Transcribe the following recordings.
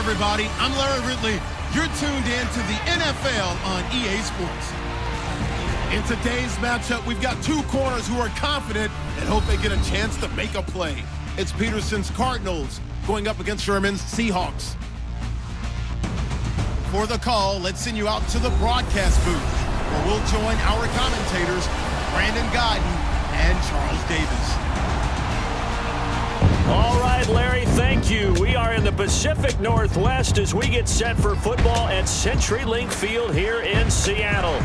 everybody. I'm Larry Ridley. You're tuned in to the NFL on EA Sports. In today's matchup, we've got two corners who are confident and hope they get a chance to make a play. It's Peterson's Cardinals going up against Sherman's Seahawks. For the call, let's send you out to the broadcast booth, where we'll join our commentators, Brandon Godden and Charles Davis. All right, Larry, thank you. We are in the Pacific Northwest as we get set for football at CenturyLink Field here in Seattle.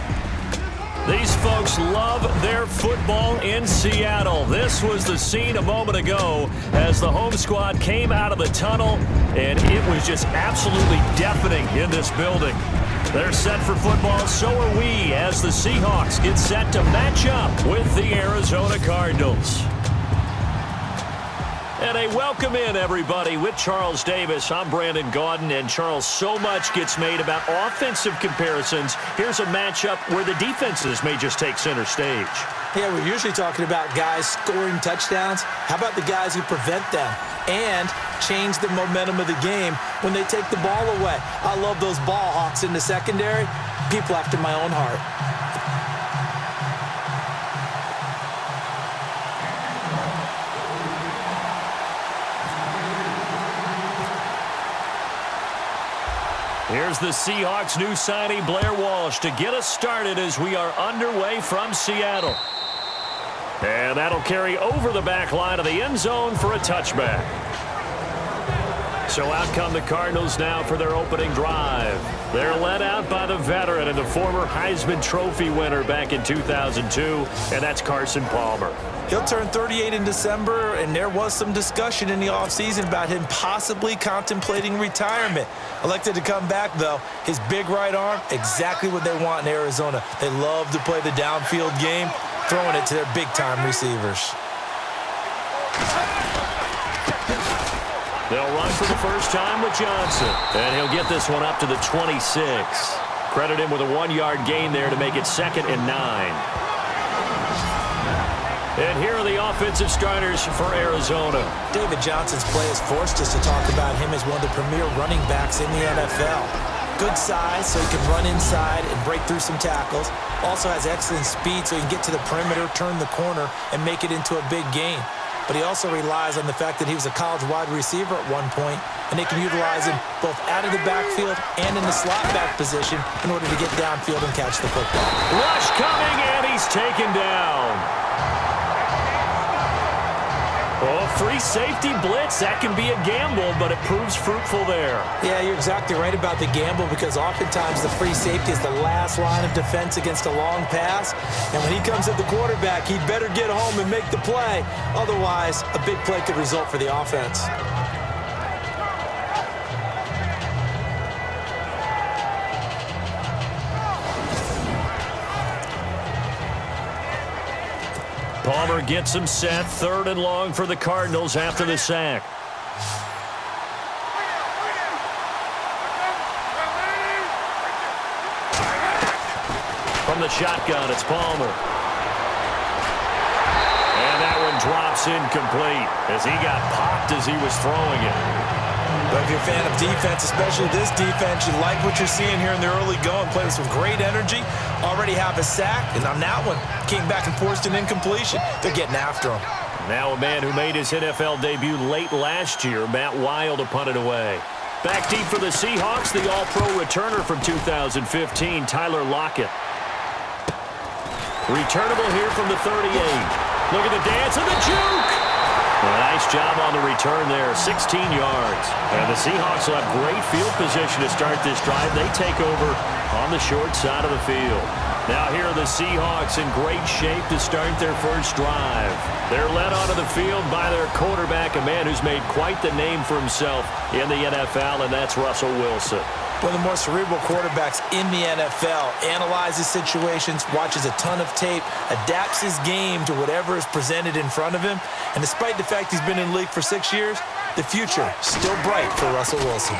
These folks love their football in Seattle. This was the scene a moment ago as the home squad came out of the tunnel, and it was just absolutely deafening in this building. They're set for football, so are we, as the Seahawks get set to match up with the Arizona Cardinals. And a welcome in, everybody, with Charles Davis. I'm Brandon Gaudin, and Charles, so much gets made about offensive comparisons. Here's a matchup where the defenses may just take center stage. Yeah, we're usually talking about guys scoring touchdowns. How about the guys who prevent them and change the momentum of the game when they take the ball away? I love those ball hawks in the secondary. People after my own heart. Here's the Seahawks' new signee, Blair Walsh, to get us started as we are underway from Seattle. And that'll carry over the back line of the end zone for a touchback. So out come the Cardinals now for their opening drive. They're led out by the veteran and the former Heisman Trophy winner back in 2002, and that's Carson Palmer. He'll turn 38 in December, and there was some discussion in the offseason about him possibly contemplating retirement. Elected to come back, though. His big right arm, exactly what they want in Arizona. They love to play the downfield game, throwing it to their big-time receivers. They'll run for the first time with Johnson, and he'll get this one up to the 26. Credit him with a 1-yard gain there to make it 2nd and 9. And here are the offensive starters for Arizona. David Johnson's play has forced us to talk about him as one of the premier running backs in the NFL. Good size, so he can run inside and break through some tackles. Also has excellent speed, so he can get to the perimeter, turn the corner, and make it into a big gain. But he also relies on the fact that he was a college wide receiver at one point, and they can utilize him both out of the backfield and in the slot back position in order to get downfield and catch the football. Rush coming, and he's taken down. Oh, free safety blitz. That can be a gamble, but it proves fruitful there. Yeah, you're exactly right about the gamble, because oftentimes the free safety is the last line of defense against a long pass. And when he comes at the quarterback, he'd better get home and make the play. Otherwise, a big play could result for the offense. Palmer gets him set, 3rd and long for the Cardinals after the sack. From the shotgun, it's Palmer. And that one drops incomplete as he got popped as he was throwing it. But if you're a fan of defense, especially this defense, you like what you're seeing here in the early going. Playing with great energy, already have a sack, and on that one, came back and forced an incompletion. They're getting after him. Now a man who made his NFL debut late last year, Matt Wild, to punt it away. Back deep for the Seahawks, the All-Pro returner from 2015, Tyler Lockett. Returnable here from the 38. Look at the dance and the juke! A nice job on the return there, 16 yards. And the Seahawks will have great field position to start this drive. They take over on the short side of the field. Now here are the Seahawks in great shape to start their first drive. They're led onto the field by their quarterback, a man who's made quite the name for himself in the NFL, and that's Russell Wilson. One of the more cerebral quarterbacks in the NFL, analyzes situations, watches a ton of tape, adapts his game to whatever is presented in front of him. And despite the fact he's been in the league for 6 years, the future still bright for Russell Wilson.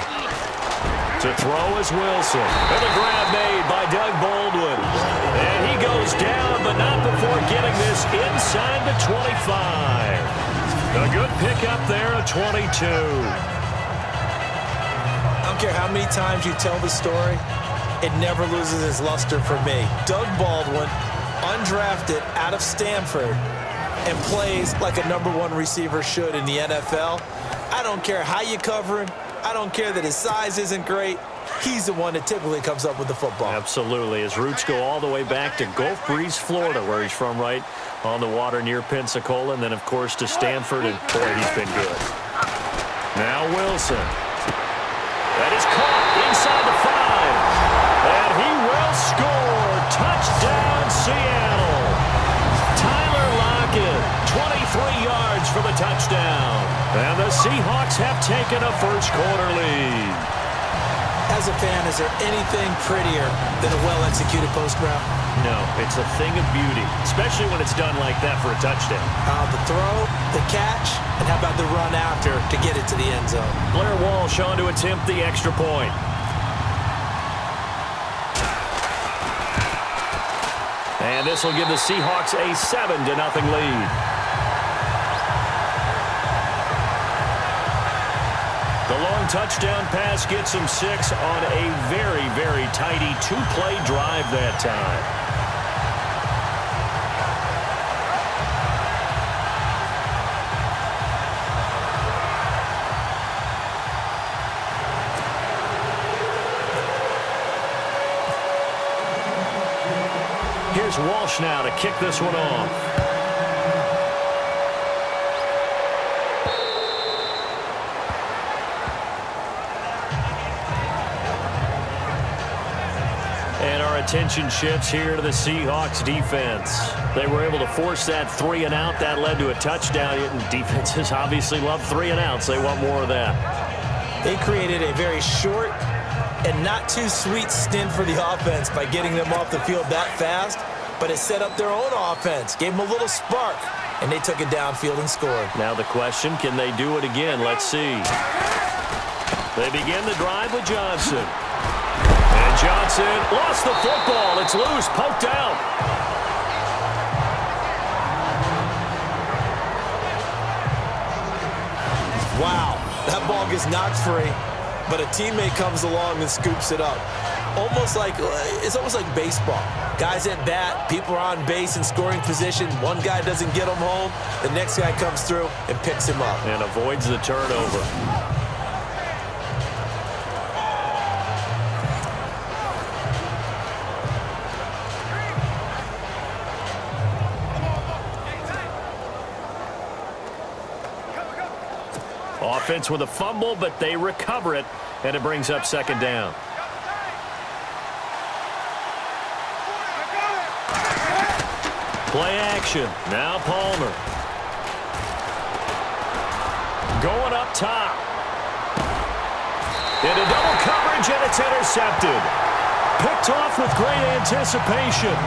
To throw is Wilson. And the grab made by Doug Baldwin. And he goes down, but not before getting this inside the 25. A good pickup there, a 22. care how many times you tell the story, it never loses its luster for me. Doug Baldwin, undrafted out of Stanford, and plays like a #1 receiver should in the NFL. I don't care how you cover him. I don't care that his size isn't great. He's the one that typically comes up with the football. Absolutely. His roots go all the way back to Gulf Breeze, Florida, where he's from, right on the water near Pensacola, and then, of course, to Stanford, and, boy, he's been good. Now Wilson. That is caught inside the 5, and he will score. Touchdown, Seattle. Tyler Lockett, 23 yards for the touchdown. And the Seahawks have taken a first-quarter lead. As a fan, is there anything prettier than a well-executed post route? No, it's a thing of beauty, especially when it's done like that for a touchdown. The throw, the catch, and how about the run after to get it to the end zone? Blair Walsh on to attempt the extra point. And this will give the Seahawks a 7-0 lead. The long touchdown pass gets him 6 on a very, very tidy 2-play drive that time. Here's Walsh now to kick this one off. And our attention shifts here to the Seahawks defense. They were able to force that 3-and-out. That led to a touchdown. And defenses obviously love 3-and-outs. They want more of that. They created a very short and not too sweet stint for the offense by getting them off the field that fast, but it set up their own offense, gave them a little spark, and they took it downfield and scored. Now the question, can they do it again? Let's see. They begin the drive with Johnson. And Johnson lost the football. It's loose, poked out. Wow, that ball gets knocked free, but a teammate comes along and scoops it up. It's almost like baseball. Guys at bat, people are on base in scoring position. One guy doesn't get him home. The next guy comes through and picks him up. And avoids the turnover. Offense with a fumble, but they recover it, and it brings up 2nd down. Play action. Now Palmer. Going up top. Into double coverage, and it's intercepted. Picked off with great anticipation.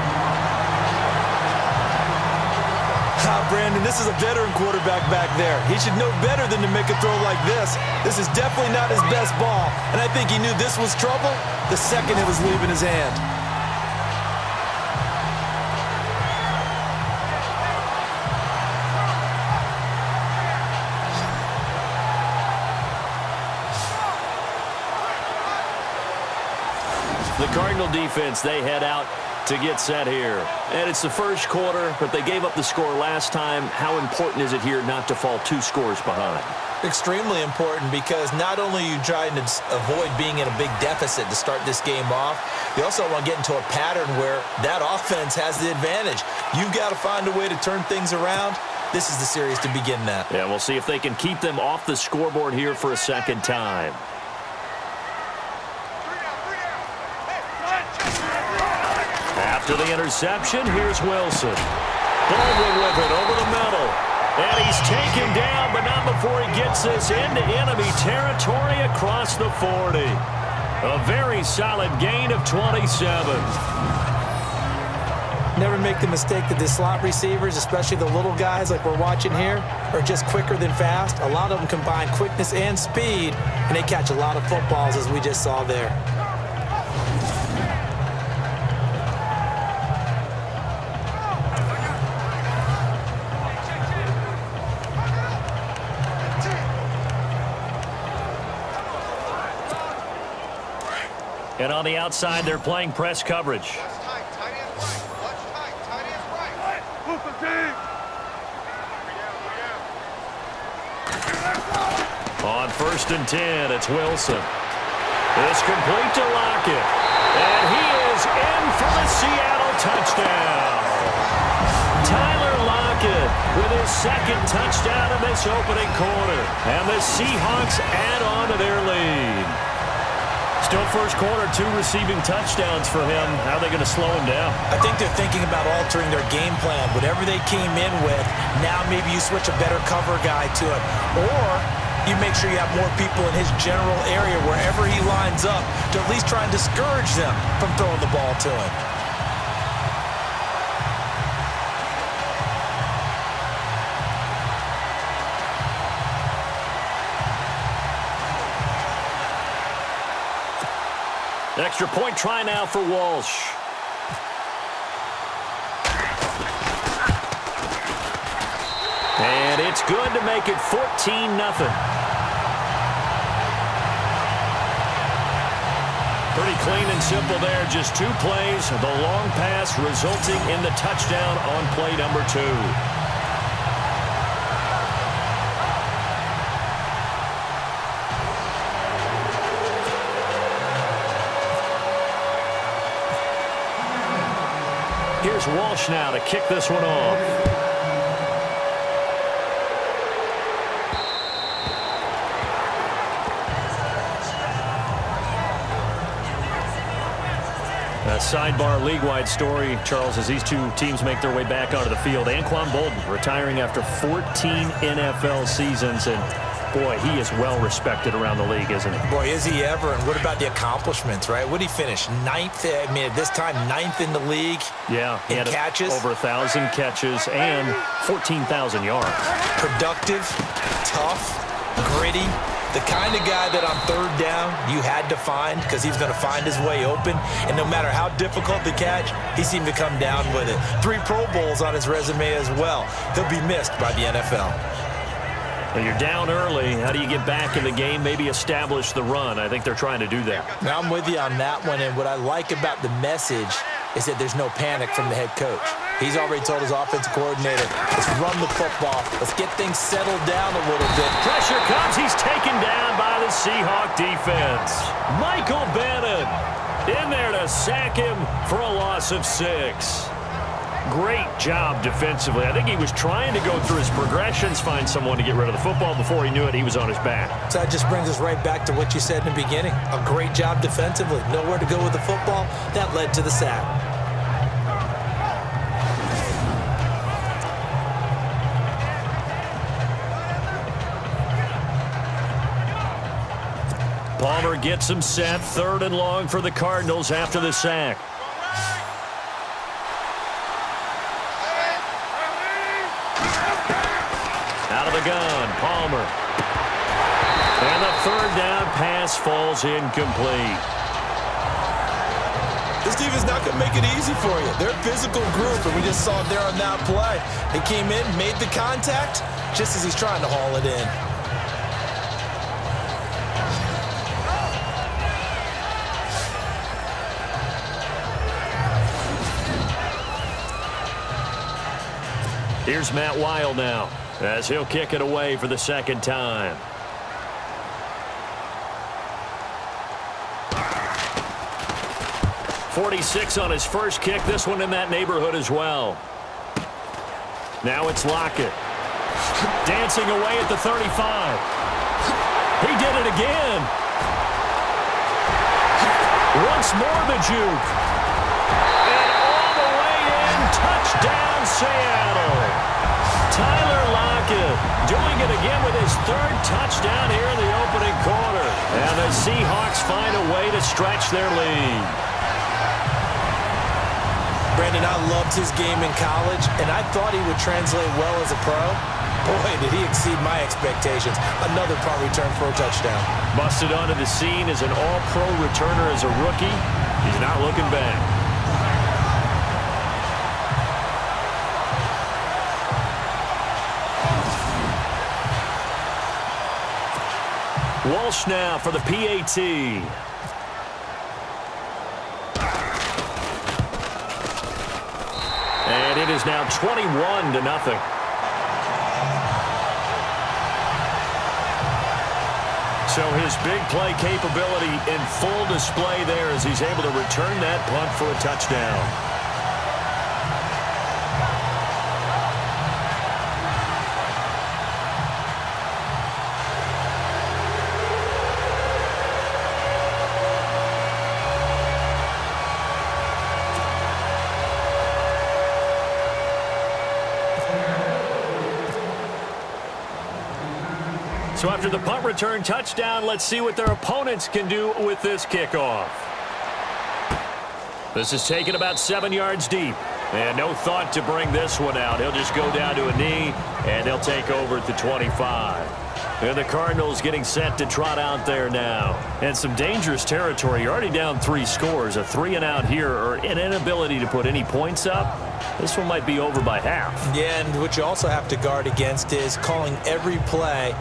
Brandon, this is a veteran quarterback back there. He should know better than to make a throw like this. This is definitely not his best ball, and I think he knew this was trouble the second it was leaving his hand. The Cardinal defense, they head out to get set here. And it's the first quarter, but they gave up the score last time. How important is it here not to fall 2 scores behind? Extremely important, because not only are you trying to avoid being in a big deficit to start this game off, you also want to get into a pattern where that offense has the advantage. You've got to find a way to turn things around. This is the series to begin that. Yeah, we'll see if they can keep them off the scoreboard here for a second time. After the interception, here's Wilson. Baldwin with it over the middle. And he's taken down, but not before he gets this into enemy territory across the 40. A very solid gain of 27. Never make the mistake that the slot receivers, especially the little guys like we're watching here, are just quicker than fast. A lot of them combine quickness and speed, and they catch a lot of footballs, as we just saw there. And on the outside, they're playing press coverage. On 1st and 10, it's Wilson. It's complete to Lockett. And he is in for the Seattle touchdown. Tyler Lockett with his 2nd touchdown in this opening quarter. And the Seahawks add on to their lead. Still first quarter, 2 receiving touchdowns for him. How are they going to slow him down? I think they're thinking about altering their game plan. Whatever they came in with, now maybe you switch a better cover guy to it. Or you make sure you have more people in his general area wherever he lines up to at least try and discourage them from throwing the ball to him. Extra point try now for Walsh. And it's good to make it 14-0. Pretty clean and simple there. Just 2 plays. The long pass resulting in the touchdown on play number 2. Here's Walsh now to kick this one off. A sidebar league-wide story, Charles, as these 2 teams make their way back onto the field. Anquan Baldwin retiring after 14 NFL seasons, and boy, he is well respected around the league, isn't he? Boy, is he ever, and what about the accomplishments, right? What did he finish? 9th, I mean, at this time, 9th in the league. Yeah, he had catches. Over 1,000 catches and 14,000 yards. Productive, tough, gritty. The kind of guy that on 3rd down you had to find because he's going to find his way open. And no matter how difficult the catch, he seemed to come down with it. 3 Pro Bowls on his resume as well. He'll be missed by the NFL. Well, you're down early. How do you get back in the game? Maybe establish the run. I think they're trying to do that. Now, I'm with you on that one. And what I like about the message is that there's no panic from the head coach. He's already told his offensive coordinator, let's run the football. Let's get things settled down a little bit. Pressure comes. He's taken down by the Seahawk defense. Michael Bennett in there to sack him for a loss of 6. Great job defensively. I think he was trying to go through his progressions, find someone to get rid of the football. Before he knew it, he was on his back. So that just brings us right back to what you said in the beginning. A great job defensively. Nowhere to go with the football. That led to the sack. Palmer gets him set. 3rd and long for the Cardinals after the sack. Out of the gun, Palmer. And the 3rd down pass falls incomplete. This defense not going to make it easy for you. They're a physical group, and we just saw it there on that play. They came in, made the contact, just as he's trying to haul it in. Here's Matt Weil now, as he'll kick it away for the 2nd time. .46 on his first kick. This one in that neighborhood as well. Now it's Lockett. Dancing away at the 35. He did it again. Once more the juke. And all the way in. Touchdown, Seattle. Tyler Lockett doing it again with his 3rd touchdown here in the opening quarter. And the Seahawks find a way to stretch their lead. Brandon, I loved his game in college, and I thought he would translate well as a pro. Boy, did he exceed my expectations. Another punt return for a touchdown. Busted onto the scene as an all-pro returner as a rookie. He's not looking back. Walsh now for the PAT. And it is now 21-0. So his big play capability in full display there as he's able to return that punt for a touchdown. So after the punt return touchdown, let's see what their opponents can do with this kickoff. This is taken about 7 yards deep. And no thought to bring this one out. He'll just go down to a knee, and they'll take over at the 25. And the Cardinals getting set to trot out there now. And some dangerous territory. You're already down 3 scores. A 3-and-out here, or an inability to put any points up. This one might be over by half. Yeah, and what you also have to guard against is calling every play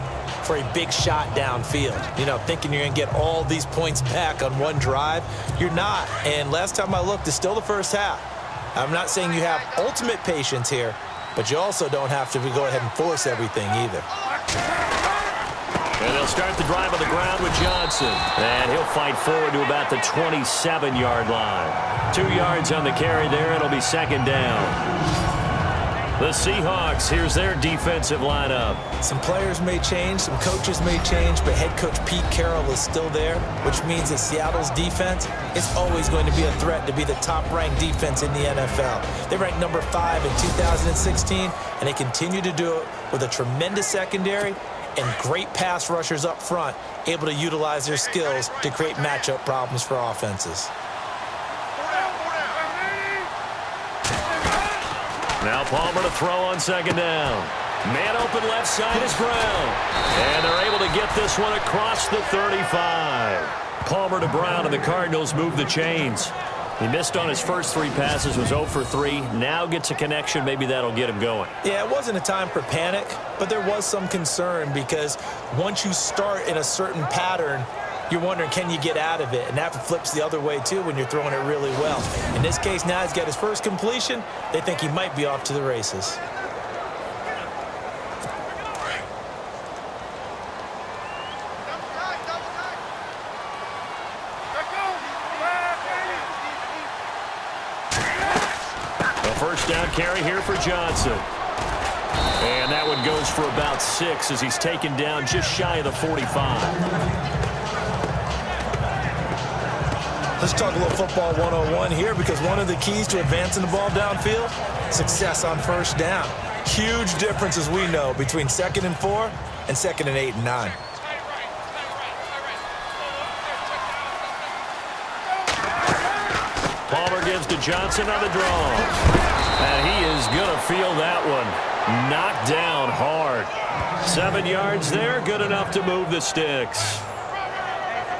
for a big shot downfield. You know, thinking you're going to get all these points back on one drive. You're not. And last time I looked, it's still the first half. I'm not saying you have ultimate patience here, but you also don't have to go ahead and force everything either. And they'll start the drive on the ground with Johnson. And he'll fight forward to about the 27-yard line. 2 yards on the carry there. It'll be second down. The Seahawks, here's their defensive lineup. Some players may change, some coaches may change, but head coach Pete Carroll is still there, which means that Seattle's defense is always going to be a threat to be the top-ranked defense in the NFL. They ranked number 5 in 2016, and they continue to do it with a tremendous secondary and great pass rushers up front, able to utilize their skills to create matchup problems for offenses. Now Palmer to throw on second down. Man open left side is Brown. And they're able to get this one across the 35. Palmer to Brown, and the Cardinals move the chains. He missed on his first 3 passes, was 0 for 3. Now gets a connection. Maybe that'll get him going. Yeah, it wasn't a time for panic, but there was some concern because once you start in a certain pattern, you're wondering, can you get out of it? And that flips the other way, too, when you're throwing it really well. In this case, now he's got his first completion. They think he might be off to the races. A first down carry here for Johnson. And that one goes for about 6 as he's taken down just shy of the 45. Let's talk a little football 101 here, because one of the keys to advancing the ball downfield, success on first down. Huge difference, as we know, between 2nd and 4 and 2nd and 8 and 9. Palmer gives to Johnson on the draw. And he is going to feel that one. Knocked down hard. 7 yards there, good enough to move the sticks.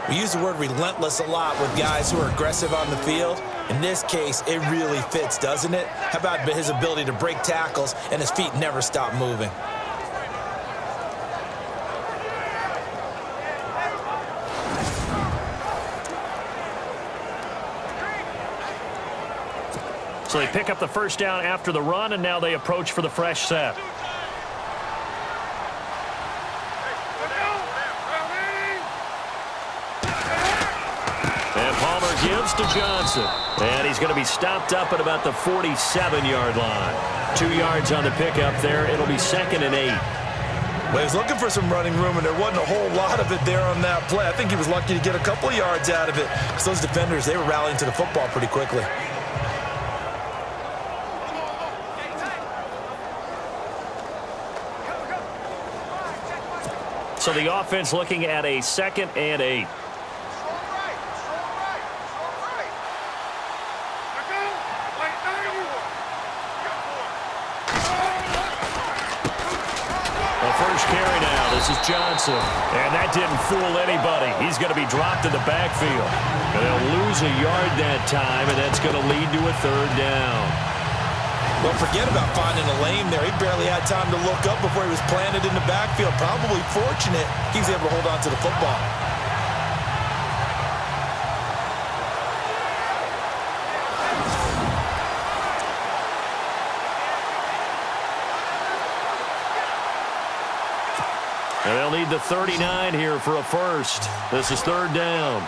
We use the word relentless a lot with guys who are aggressive on the field. In this case, it really fits, doesn't it? How about his ability to break tackles and his feet never stop moving? So they pick up the first down after the run, and now they approach for the fresh set. Gives to Johnson. And he's going to be stopped up at about the 47-yard line. 2 yards on the pickup there. It'll be 2nd and 8. Well, he was looking for some running room, and there wasn't a whole lot of it there on that play. I think he was lucky to get a couple of yards out of it, because those defenders, they were rallying to the football pretty quickly. So the offense looking at a 2nd and 8. Carry now. This is Johnson. And that didn't fool anybody. He's going to be dropped in the backfield. And they'll lose a yard that time, and that's going to lead to a 3rd down. Well, forget about finding a lane there. He barely had time to look up before he was planted in the backfield. Probably fortunate he was able to hold on to the football. They'll need the 39 here for a first. This is third down.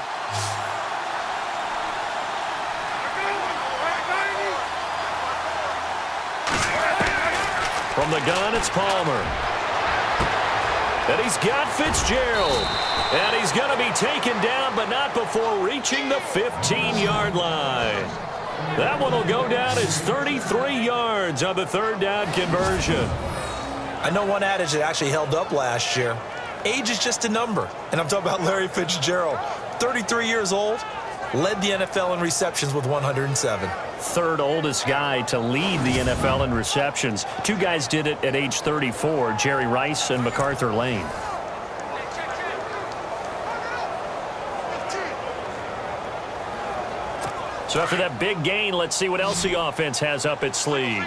From the gun, it's Palmer. And he's got Fitzgerald. And he's going to be taken down, but not before reaching the 15-yard line. That one will go down as 33 yards on the third down conversion. I know one adage that actually held up last year. Age is just a number. And I'm talking about Larry Fitzgerald. 33 years old, led the NFL in receptions with 107. Third oldest guy to lead the NFL in receptions. Two guys did it at age 34, Jerry Rice and MacArthur Lane. So after that big gain, let's see what else the offense has up its sleeve.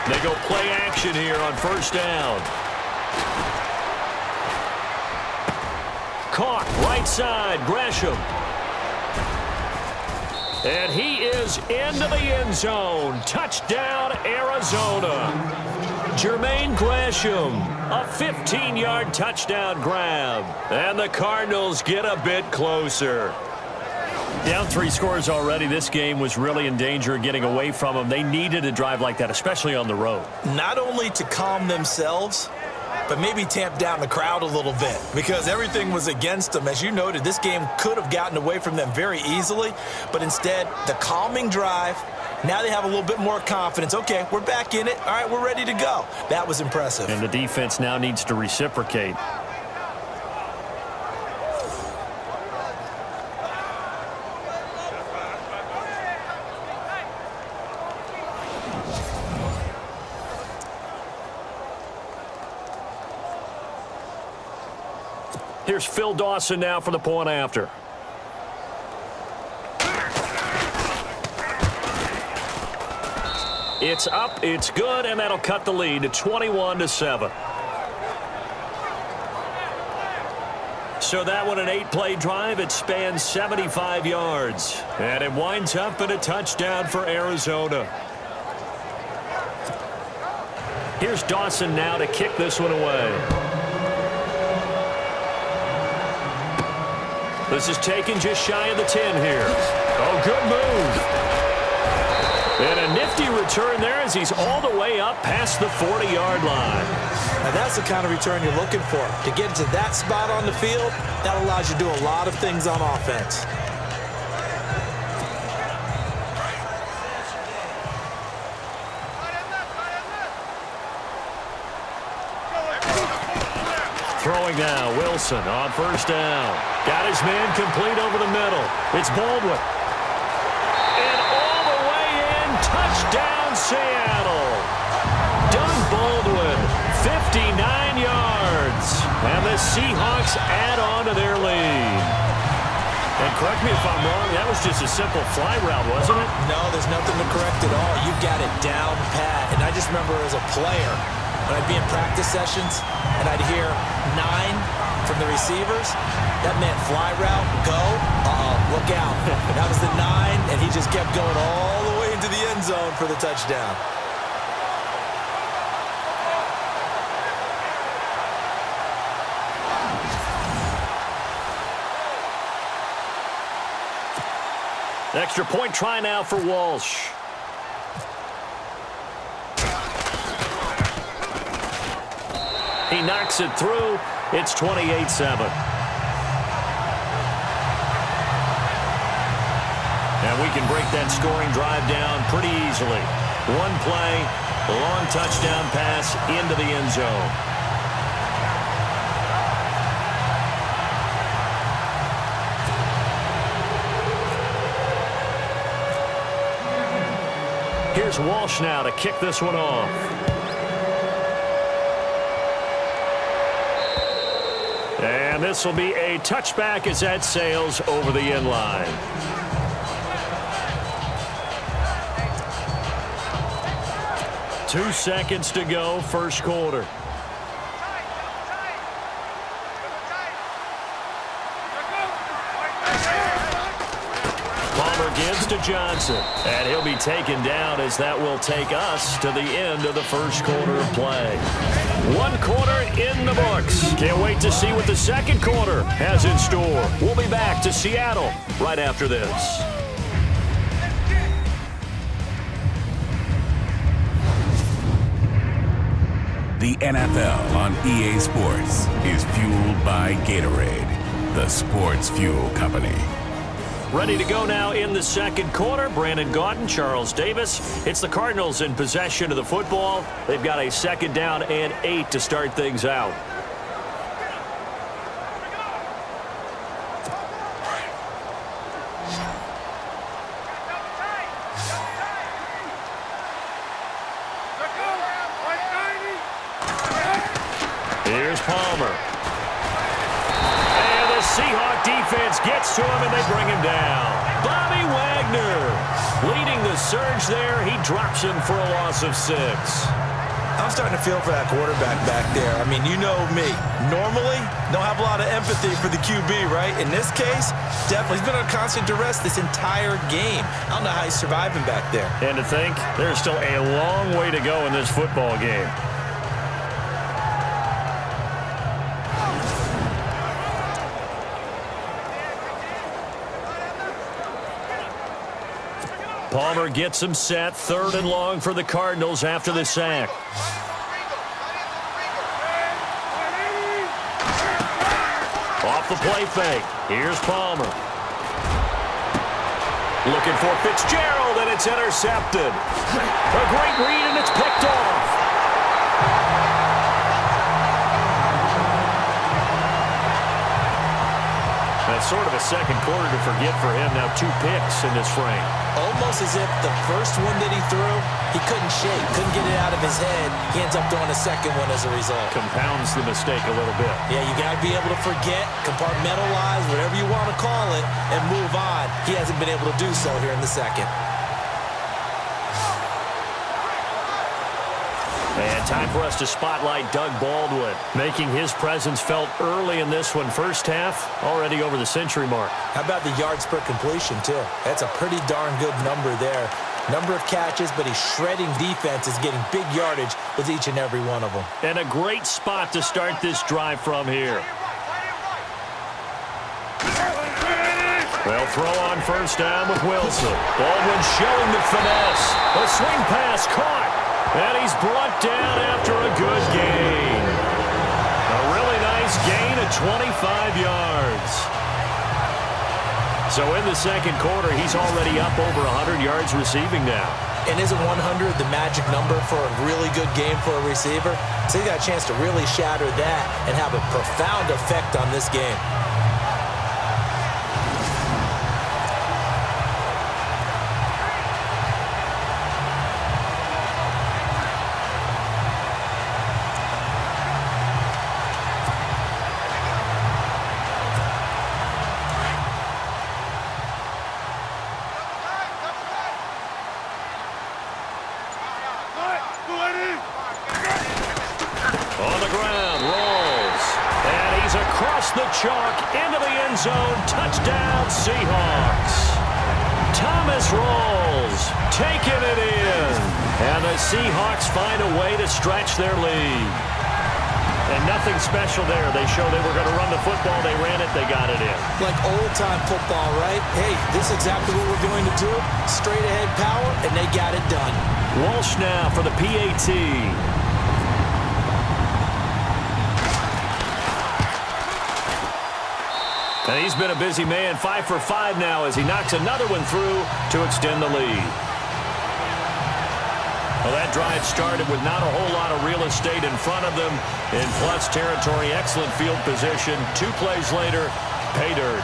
They go play action here on first down. Caught right side, Gresham. And he is into the end zone. Touchdown, Arizona. Jermaine Gresham, a 15-yard touchdown grab. And the Cardinals get a bit closer. Down 3 scores already. This game was really in danger of getting away from them. They needed a drive like that, especially on the road. Not only to calm themselves, but maybe tamp down the crowd a little bit because everything was against them. As you noted, this game could have gotten away from them very easily, but instead, the calming drive, now they have a little bit more confidence. Okay, we're back in it. All right, we're ready to go. That was impressive. And the defense now needs to reciprocate. Here's Phil Dawson now for the point after. It's up, it's good, and that'll cut the lead to 21-7. So that one, an 8-play drive. It spans 75 yards. And it winds up in a touchdown for Arizona. Here's Dawson now to kick this one away. This is taken just shy of the 10 here. Oh, good move. And a nifty return there as he's all the way up past the 40-yard line. Now that's the kind of return you're looking for. To get to that spot on the field, that allows you to do a lot of things on offense. Throwing now, Wilson on first down. Got his man complete over the middle. It's Baldwin. And all the way in, touchdown Seattle. Doug Baldwin, 59 yards. And the Seahawks add on to their lead. And correct me if I'm wrong, that was just a simple fly route, wasn't it? No, there's nothing to correct at all. You've got it down pat. And I just remember as a player, when I'd be in practice sessions and I'd hear 9 from the receivers, that meant fly route, go, look out. That was the 9, and he just kept going all the way into the end zone for the touchdown. Extra point try now for Walsh. He knocks it through. It's 28-7. And we can break that scoring drive down pretty easily. One play, a long touchdown pass into the end zone. Here's Walsh now to kick this one off. And this will be a touchback as that sails over the end line. Two seconds to go, first quarter. Palmer gives to Johnson. And he'll be taken down as that will take us to the end of the first quarter of play. 1 quarter in the books. Can't wait to see what the second quarter has in store. We'll be back to Seattle right after this. The NFL on EA Sports is fueled by Gatorade, the sports fuel company. Ready to go now in the second quarter. Brandon Gaudin, Charles Davis. It's the Cardinals in possession of the football. They've got a 2nd down and 8 to start things out. Here's Palmer. And the Seahawk defense gets to him, and they bring him down. Bobby Wagner leading the surge there. He drops him for a loss of 6. I'm starting to feel for that quarterback back there. I mean, you know me. Normally, don't have a lot of empathy for the QB, right? In this case, definitely. He's been under constant duress this entire game. I don't know how he's surviving back there. And to think, there's still a long way to go in this football game. Palmer gets him set. 3rd and long for the Cardinals after the sack. Off the play fake. Here's Palmer. Looking for Fitzgerald, and it's intercepted. A great read, and it's picked off. That's sort of a second quarter to forget for him. Now 2 picks in this frame. Almost as if the first one that he threw, he couldn't shake, couldn't get it out of his head. He ends up throwing a second one as a result. Compounds the mistake a little bit. Yeah, you got to be able to forget, compartmentalize, whatever you want to call it, and move on. He hasn't been able to do so here in the second. And time for us to spotlight Doug Baldwin, making his presence felt early in this one. First half, already over the century mark. How about the yards per completion, too? That's a pretty darn good number there. Number of catches, but he's shredding defenses, getting big yardage with each and every one of them. And a great spot to start this drive from here. They'll throw on first down with Wilson. Baldwin showing the finesse. A swing pass caught. And he's brought down after a good gain. A really nice gain of 25 yards. So in the second quarter, he's already up over 100 yards receiving now. And isn't 100 the magic number for a really good game for a receiver? So he got a chance to really shatter that and have a profound effect on this game. On the ground, rolls. And he's across the chalk into the end zone. Touchdown, Seahawks. Thomas rolls, taking it in. And the Seahawks find a way to stretch their lead. And nothing special there. They showed they were going to run the football. They ran it. They got it in. Like old-time football, right? Hey, this is exactly what we're going to do. Straight-ahead power, and they got it done. Walsh now for the PAT. And he's been a busy man, 5 for 5 now as he knocks another one through to extend the lead. Well, that drive started with not a whole lot of real estate in front of them. In plus territory, excellent field position. 2 plays later, pay dirt.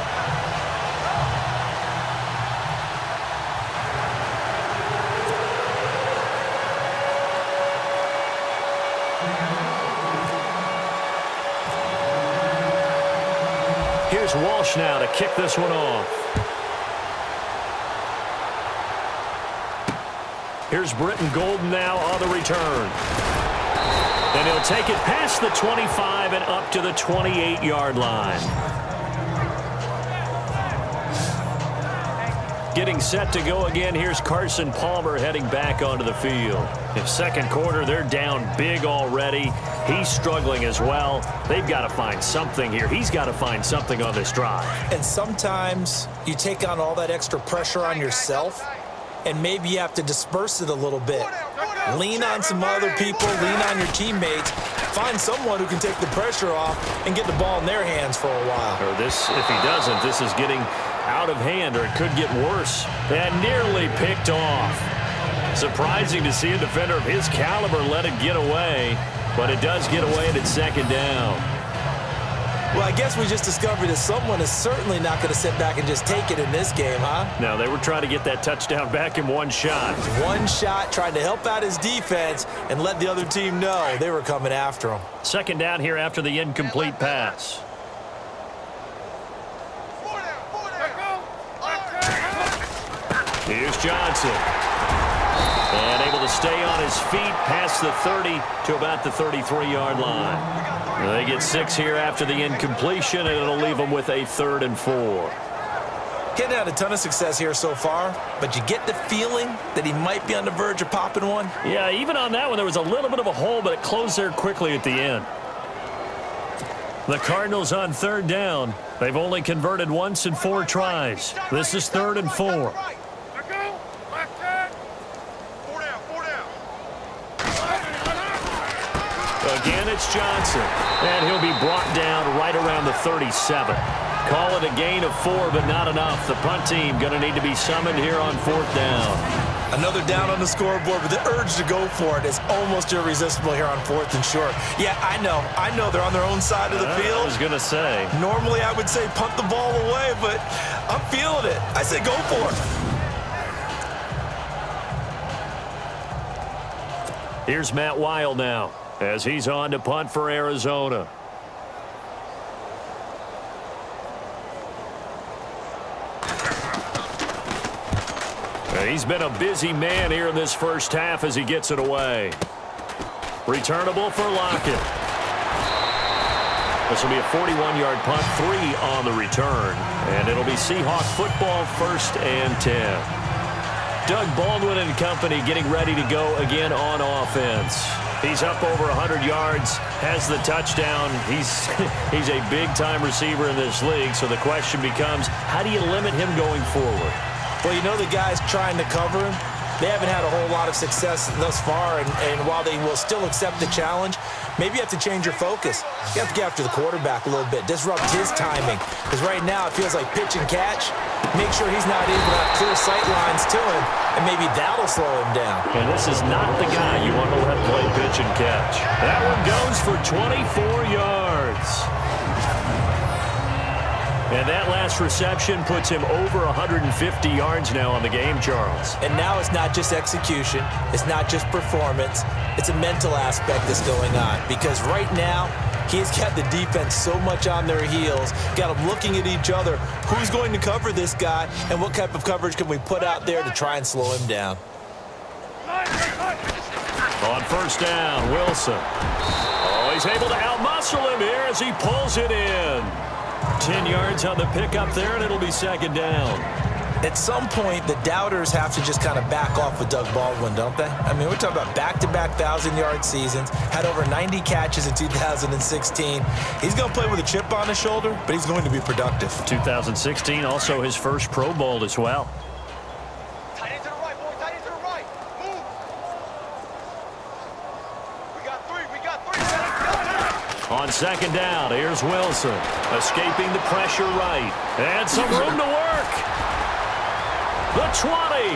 Here's Walsh now to kick this one off. Here's Britton Golden now on the return. And he'll take it past the 25 and up to the 28-yard line. Getting set to go again, here's Carson Palmer heading back onto the field. In second quarter, they're down big already. He's struggling as well. They've got to find something here. He's got to find something on this drive. And sometimes you take on all that extra pressure on yourself, and maybe you have to disperse it a little bit. Lean on some other people, lean on your teammates. Find someone who can take the pressure off and get the ball in their hands for a while. Or this, if he doesn't, this is getting out of hand, or it could get worse. And nearly picked off. Surprising to see a defender of his caliber let it get away, but it does get away and it's second down. Well, I guess we just discovered that someone is certainly not going to sit back and just take it in this game, huh? No, they were trying to get that touchdown back in one shot. One shot, trying to help out his defense and let the other team know they were coming after him. Second down here after the incomplete pass. Here's Johnson. And able to stay on his feet past the 30 to about the 33-yard line. They get 6 here after the incompletion, and it'll leave them with a 3rd and 4. He hadn't had a ton of success here so far, but you get the feeling that he might be on the verge of popping one. Yeah, even on that one, there was a little bit of a hole, but it closed there quickly at the end. The Cardinals on 3rd down. They've only converted once in 4 tries. This is 3rd and 4. Again, it's Johnson, and he'll be brought down right around the 37. Call it a gain of 4, but not enough. The punt team going to need to be summoned here on 4th down. Another down on the scoreboard, but the urge to go for it is almost irresistible here on 4th and short. Yeah, I know they're on their own side of the field. I was going to say. Normally, I would say punt the ball away, but I'm feeling it. I say go for it. Here's Matt Weil now, as he's on to punt for Arizona. He's been a busy man here in this first half as he gets it away. Returnable for Lockett. This will be a 41-yard punt, 3 on the return, and it'll be Seahawk football, 1st and 10. Doug Baldwin and company getting ready to go again on offense. He's up over 100 yards, has the touchdown. He's a big-time receiver in this league, so the question becomes, how do you limit him going forward? Well, you know the guys trying to cover him, they haven't had a whole lot of success thus far, and while they will still accept the challenge, maybe you have to change your focus. You have to get after the quarterback a little bit, disrupt his timing, because right now it feels like pitch and catch. Make sure he's not able to have clear sight lines to him, and maybe that'll slow him down. And this is not the guy you want to let play pitch and catch. That one goes for 24 yards. And that last reception puts him over 150 yards now on the game, Charles. And now it's not just execution. It's not just performance. It's a mental aspect that's going on. Because right now, he's got the defense so much on their heels, got them looking at each other. Who's going to cover this guy, and what type of coverage can we put out there to try and slow him down? On 1st down, Wilson. Oh, he's able to outmuscle him here as he pulls it in. 10 yards on the pickup there, and it'll be 2nd down. At some point, the doubters have to just kind of back off with Doug Baldwin, don't they? I mean, we're talking about back-to-back 1,000-yard seasons, had over 90 catches in 2016. He's going to play with a chip on his shoulder, but he's going to be productive. 2016, also his first Pro Bowl as well. Tight end to the right, boy. Tight end to the right. Move. We got three. On 2nd down, here's Wilson, escaping the pressure right. And some room to work. The 20.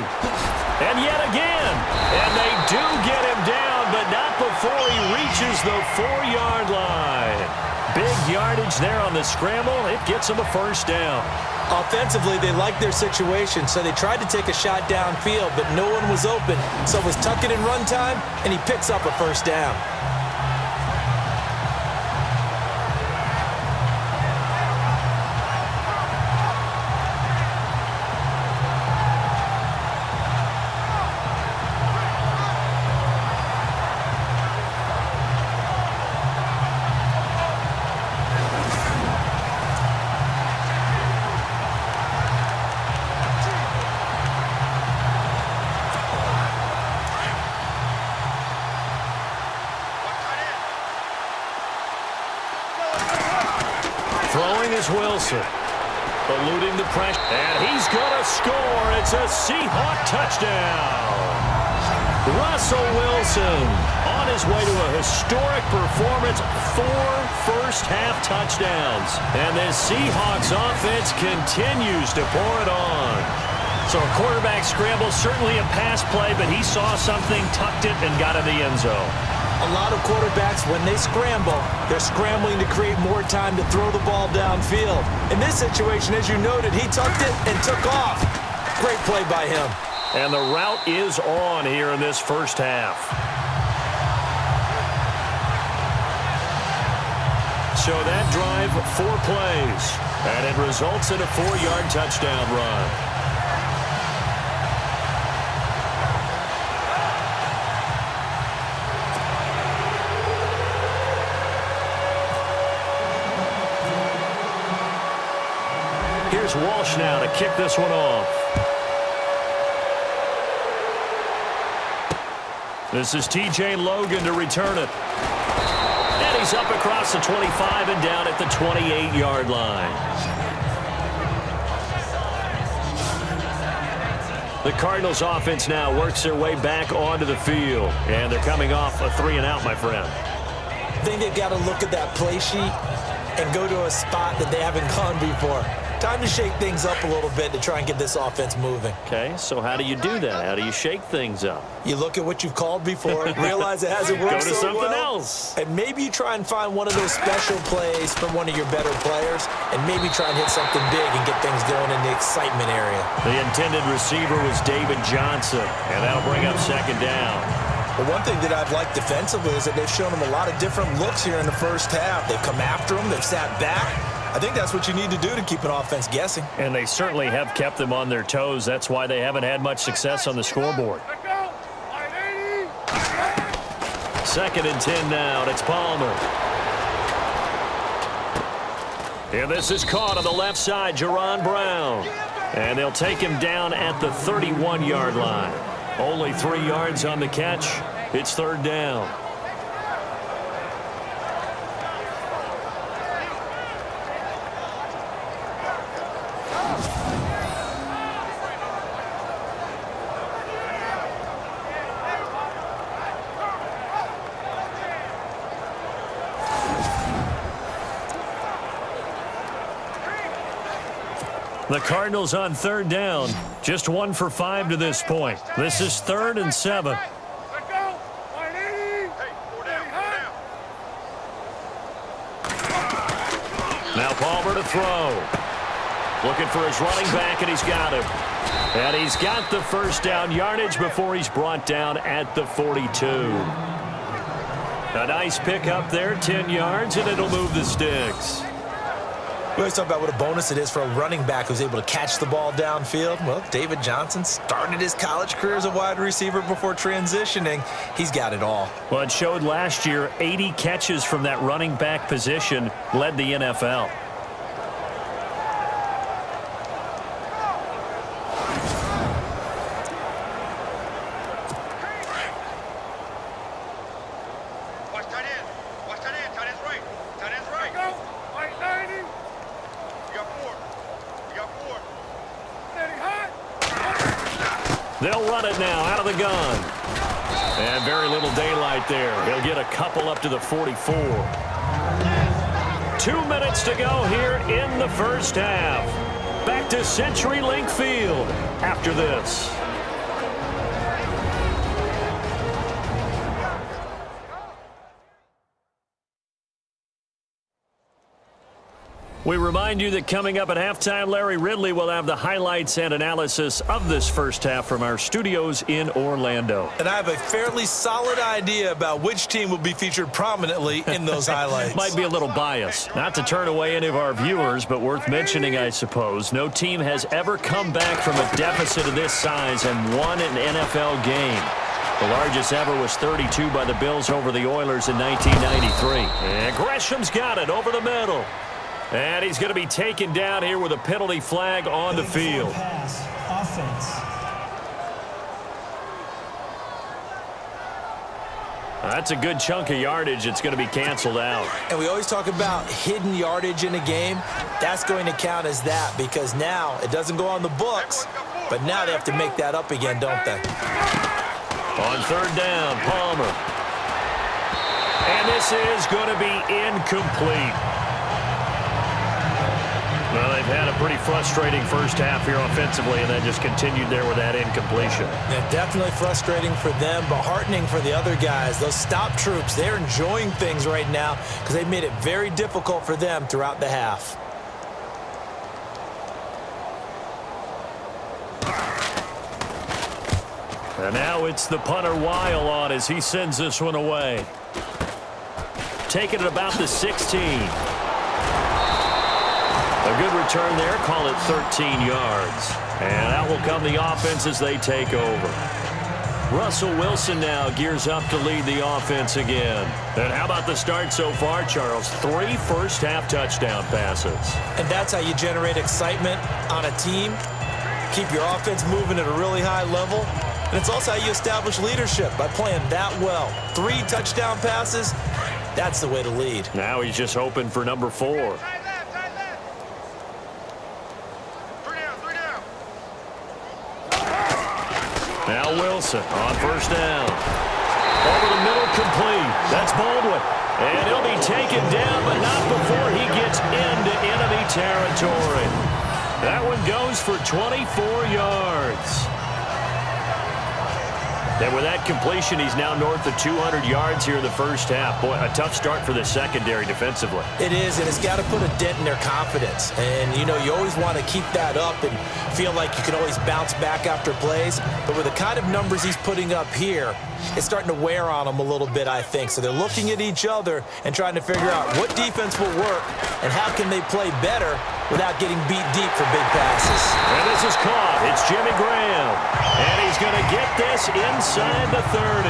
And yet again. And they do get him down, but not before he reaches the 4-yard line. Big yardage there on the scramble. It gets him a 1st down. Offensively, they liked their situation, so they tried to take a shot downfield, but no one was open. So it was tuck it in run time, and he picks up a 1st down. Throwing is Wilson. Eluding the pressure. And he's going to score. It's a Seahawk touchdown. Russell Wilson on his way to a historic performance. 4 first-half touchdowns. And this Seahawks offense continues to pour it on. So a quarterback scramble, certainly a pass play, but he saw something, tucked it, and got in the end zone. A lot of quarterbacks, when they scramble, they're scrambling to create more time to throw the ball downfield. In this situation, as you noted, he tucked it and took off. Great play by him. And the route is on here in this first half. So that drive, 4 plays. And it results in a 4-yard touchdown run. Here's Walsh now to kick this one off. This is T.J. Logan to return it. And he's up across the 25 and down at the 28-yard line. The Cardinals offense now works their way back onto the field. And they're coming off a 3-and-out, my friend. I think they've got to look at that play sheet and go to a spot that they haven't gone before. Time to shake things up a little bit to try and get this offense moving. Okay, so how do you do that? How do you shake things up? You look at what you've called before, realize it hasn't worked so so something well, else. and maybe you try and find one of those special plays from one of your better players, and maybe try and hit something big and get things going in the excitement area. The intended receiver was David Johnson, and that'll bring up 2nd down. Well, one thing that I've liked defensively is that they've shown them a lot of different looks here in the first half. They've come after them. They've sat back. I think that's what you need to do to keep an offense guessing. And they certainly have kept them on their toes. That's why they haven't had much success on the scoreboard. 2nd and 10 now, and it's Palmer. And this is caught on the left side, Jerron Brown. And they'll take him down at the 31-yard line. Only 3 yards on the catch. It's 3rd down. The Cardinals on 3rd down. Just 1 for 5 to this point. This is 3rd and 7. Now Palmer to throw. Looking for his running back, and he's got him. And he's got the first down yardage before he's brought down at the 42. A nice pickup there, 10 yards, and it'll move the sticks. We always talk about what a bonus it is for a running back who's able to catch the ball downfield. Well, David Johnson started his college career as a wide receiver before transitioning. He's got it all. Well, it showed last year 80 catches from that running back position, led the NFL. They'll run it now out of the gun. And very little daylight there. He'll get a couple up to the 44. 2 minutes to go here in the first half. Back to CenturyLink Field after this. We remind you that coming up at halftime, Larry Ridley will have the highlights and analysis of this first half from our studios in Orlando. And I have a fairly solid idea about which team will be featured prominently in those highlights. Might be a little biased. Not to turn away any of our viewers, but worth mentioning, I suppose. No team has ever come back from a deficit of this size and won an NFL game. The largest ever was 32 by the Bills over the Oilers in 1993. And Gresham's got it over the middle. And he's going to be taken down here with a penalty flag on the field. Pass, offense. That's a good chunk of yardage. It's going to be canceled out. And we always talk about hidden yardage in a game. That's going to count as that because now it doesn't go on the books, but now they have to make that up again, don't they? On third down, Palmer. And this is going to be incomplete. Well, they've had a pretty frustrating first half here offensively, and then just continued there with that incompletion. Yeah, definitely frustrating for them, but heartening for the other guys. Those stop troops, they're enjoying things right now because they've made it very difficult for them throughout the half. And now it's the punter Weil on as he sends this one away. Taking it about the 16. A good return there, call it 13 yards. And out will come the offense as they take over. Russell Wilson now gears up to lead the offense again. And how about the start so far, Charles? 3 first-half touchdown passes. And that's how you generate excitement on a team. Keep your offense moving at a really high level. And it's also how you establish leadership by playing that well. 3 touchdown passes, that's the way to lead. Now he's just hoping for number 4. Now Wilson on first down. Over the middle, complete. That's Baldwin. And he'll be taken down, but not before he gets into enemy territory. That one goes for 24 yards. And with that completion, he's now north of 200 yards here in the first half. Boy, a tough start for the secondary defensively. It is, and it's got to put a dent in their confidence. And, you know, you always want to keep that up and feel like you can always bounce back after plays. But with the kind of numbers he's putting up here, it's starting to wear on them a little bit, I think. So they're looking at each other and trying to figure out what defense will work and how can they play better without getting beat deep for big passes. And this is caught. It's Jimmy Graham. And he's going to get this inside the 30.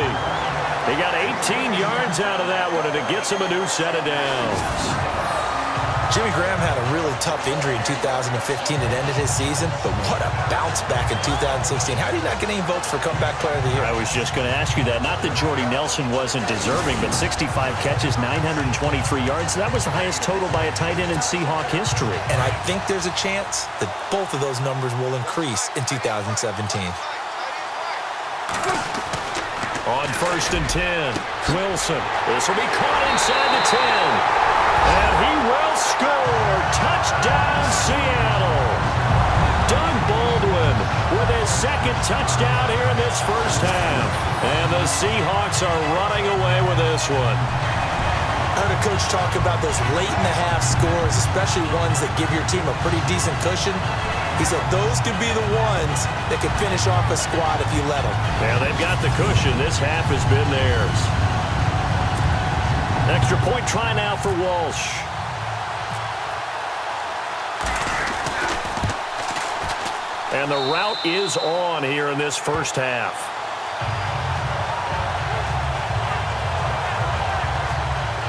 He got 18 yards out of that one, and it gets him a new set of downs. Jimmy Graham had a really tough injury in 2015. It ended his season, but what a bounce back in 2016. How did he not get any votes for Comeback Player of the Year? I was just going to ask you that. Not that Jordy Nelson wasn't deserving, but 65 catches, 923 yards. That was the highest total by a tight end in Seahawk history. And I think there's a chance that both of those numbers will increase in 2017. On first and 10, Wilson. This will be caught inside the 10. And he will score. Touchdown, Seattle. Doug Baldwin with his second touchdown here in this first half. And the Seahawks are running away with this one. I heard a coach talk about those late-in-the-half scores, especially ones that give your team a pretty decent cushion. He said those could be the ones that could finish off a squad if you let them. Yeah, they've got the cushion. This half has been theirs. Extra point try now for Walsh. And the route is on here in this first half.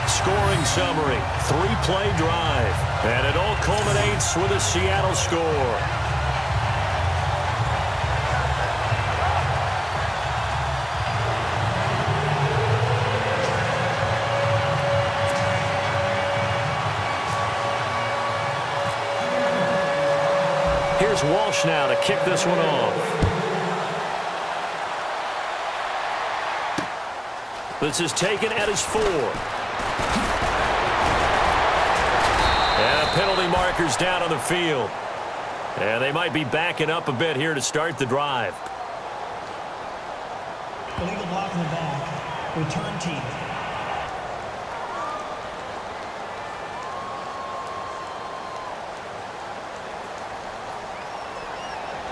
Scoring summary, 3-play drive. And it all culminates with a Seattle score. Here's Walsh now to kick this one off. This is taken at his 4. And penalty markers down on the field. And they might be backing up a bit here to start the drive. Illegal block in the back. Return team.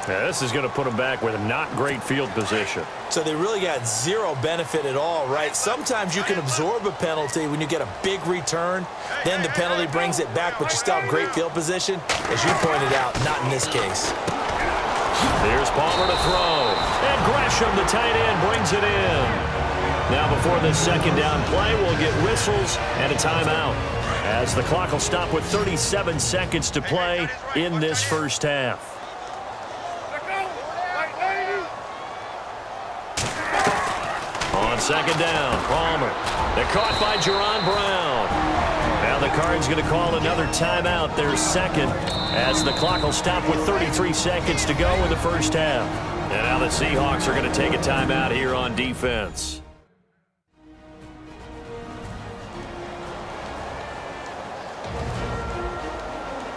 Yeah, this is going to put them back with a not great field position. So they really got zero benefit at all, right? Sometimes you can absorb a penalty when you get a big return. Then the penalty brings it back, but you still have great field position. As you pointed out, not in this case. Here's Palmer to throw. And Gresham, the tight end, brings it in. Now before this second down play, we'll get whistles and a timeout, as the clock will stop with 37 seconds to play in this first half. On Second down, Palmer. They're caught by Jerron Brown. Now the Cards going to call another timeout, their second, as the clock will stop with 33 seconds to go in the first half. And now the Seahawks are going to take a timeout here on defense.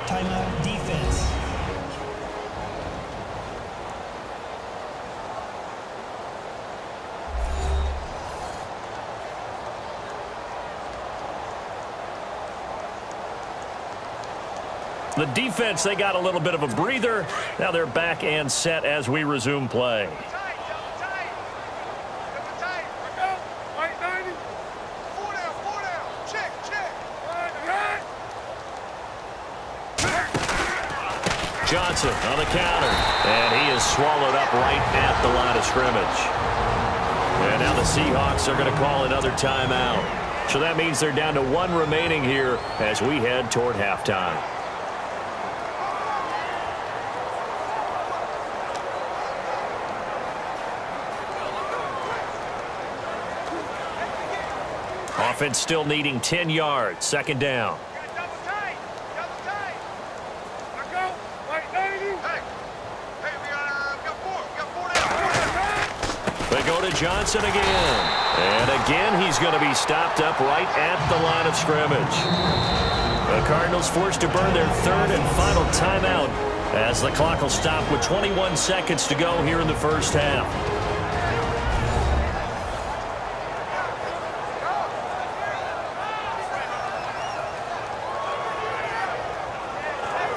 Timeout defense. The defense, they got a little bit of a breather. Now they're back and set as we resume play. Johnson on the counter, and he is swallowed up right at the line of scrimmage. And now the Seahawks are going to call another timeout. So that means they're down to one remaining here as we head toward halftime. Offense still needing 10 yards. Second down. They go to Johnson again. And again, he's going to be stopped up right at the line of scrimmage. The Cardinals forced to burn their third and final timeout as the clock will stop with 21 seconds to go here in the first half.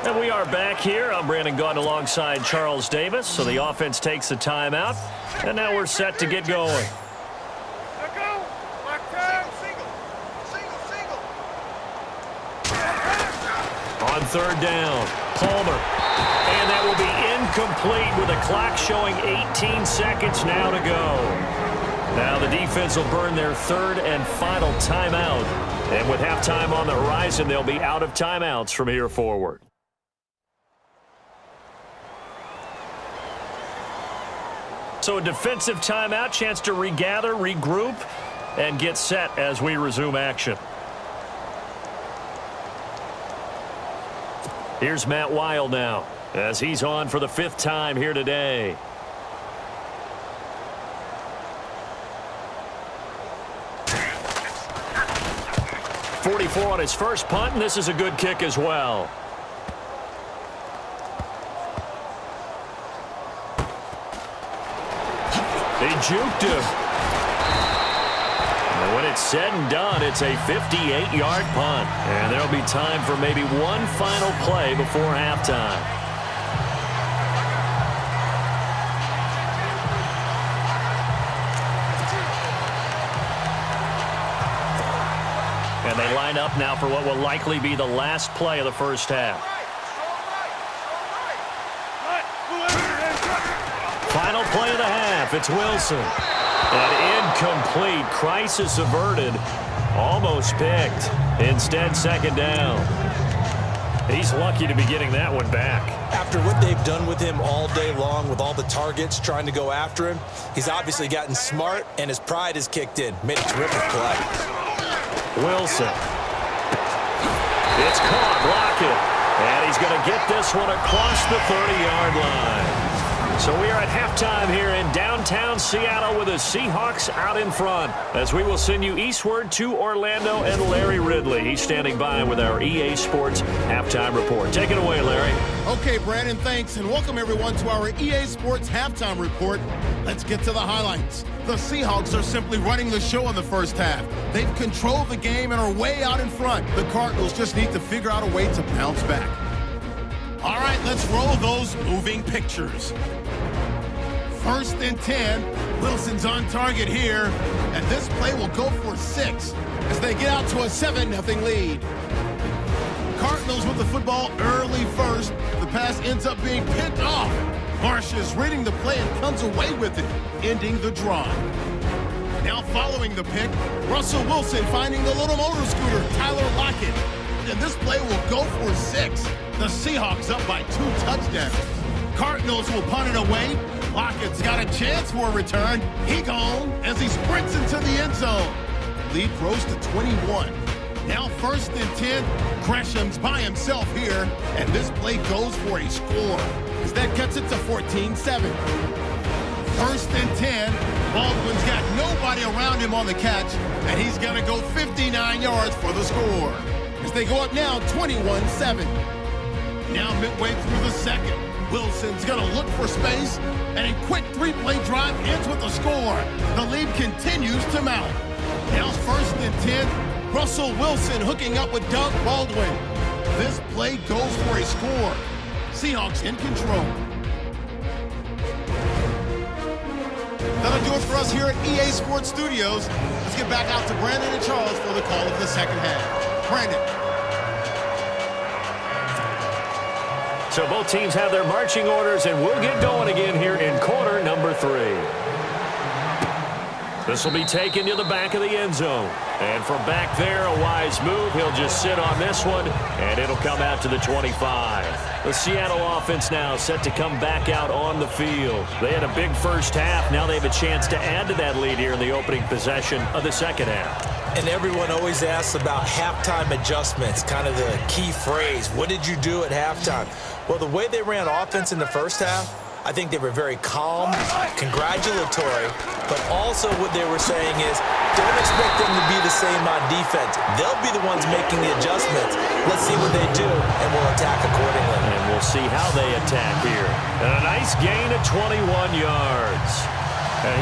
And we are back here. I'm Brandon Gaudin alongside Charles Davis. So the offense takes the timeout. And now we're set to get going. On third down, Palmer. And that will be incomplete with a clock showing 18 seconds now to go. Now the defense will burn their third and final timeout. And with halftime on the horizon, they'll be out of timeouts from here forward. So a defensive timeout, chance to regather, regroup, and get set as we resume action. Here's Matt Weil now as he's on for the fifth time here today. .44 on his first punt, and this is a good kick as well. They juked him. And when it's said and done, it's a 58-yard punt. And there'll be time for maybe one final play before halftime. And they line up now for what will likely be the last play of the first half. Final play of the half. It's Wilson. And incomplete. Crisis averted. Almost picked. Instead, second down. He's lucky to be getting that one back. After what they've done with him all day long with all the targets trying to go after him, he's obviously gotten smart, and his pride has kicked in. Made a terrific play. Wilson. It's caught. Block it. And he's going to get this one across the 30-yard line. So we are at halftime here in downtown Seattle with the Seahawks out in front as we will send you eastward to Orlando and Larry Ridley. He's standing by with our EA Sports halftime report. Take it away, Larry. Okay, Brandon, thanks, and welcome everyone to our EA Sports halftime report. Let's get to the highlights. The Seahawks are simply running the show in the first half. They've controlled the game and are way out in front. The Cardinals just need to figure out a way to bounce back. All right, let's roll those moving pictures. First and 10. Wilson's on target here, and this play will go for 6 as they get out to a 7-0 lead. Cardinals with the football early first. The pass ends up being picked off. Marsh is reading the play and comes away with it, ending the drive. Now following the pick, Russell Wilson finding the little motor scooter, Tyler Lockett. And this play will go for 6. The Seahawks up by 2 touchdowns. Cardinals will punt it away. Lockett's got a chance for a return. He gone as he sprints into the end zone. Lead grows to 21. Now 1st and 10. Gresham's by himself here, and this play goes for a score, as that cuts it to 14-7. 1st and 10. Baldwin's got nobody around him on the catch, and he's going to go 59 yards for the score, as they go up now 21-7. Now midway through the second, Wilson's going to look for space, and a quick 3-play drive ends with a score. The lead continues to mount. Now 1st and 10. Russell Wilson hooking up with Doug Baldwin. This play goes for a score. Seahawks in control. That'll do it for us here at EA Sports Studios. Let's get back out to Brandon and Charles for the call of the second half. Brandon. So both teams have their marching orders, and we'll get going again here in quarter number 3. This will be taken to the back of the end zone. And from back there, a wise move. He'll just sit on this one, and it'll come out to the 25. The Seattle offense now set to come back out on the field. They had a big first half. Now they have a chance to add to that lead here in the opening possession of the second half. And everyone always asks about halftime adjustments, kind of the key phrase. What did you do at halftime? Well, the way they ran offense in the first half, I think they were very calm, congratulatory, but also what they were saying is, don't expect them to be the same on defense. They'll be the ones making the adjustments. Let's see what they do, and we'll attack accordingly. And we'll see how they attack here. And a nice gain of 21 yards.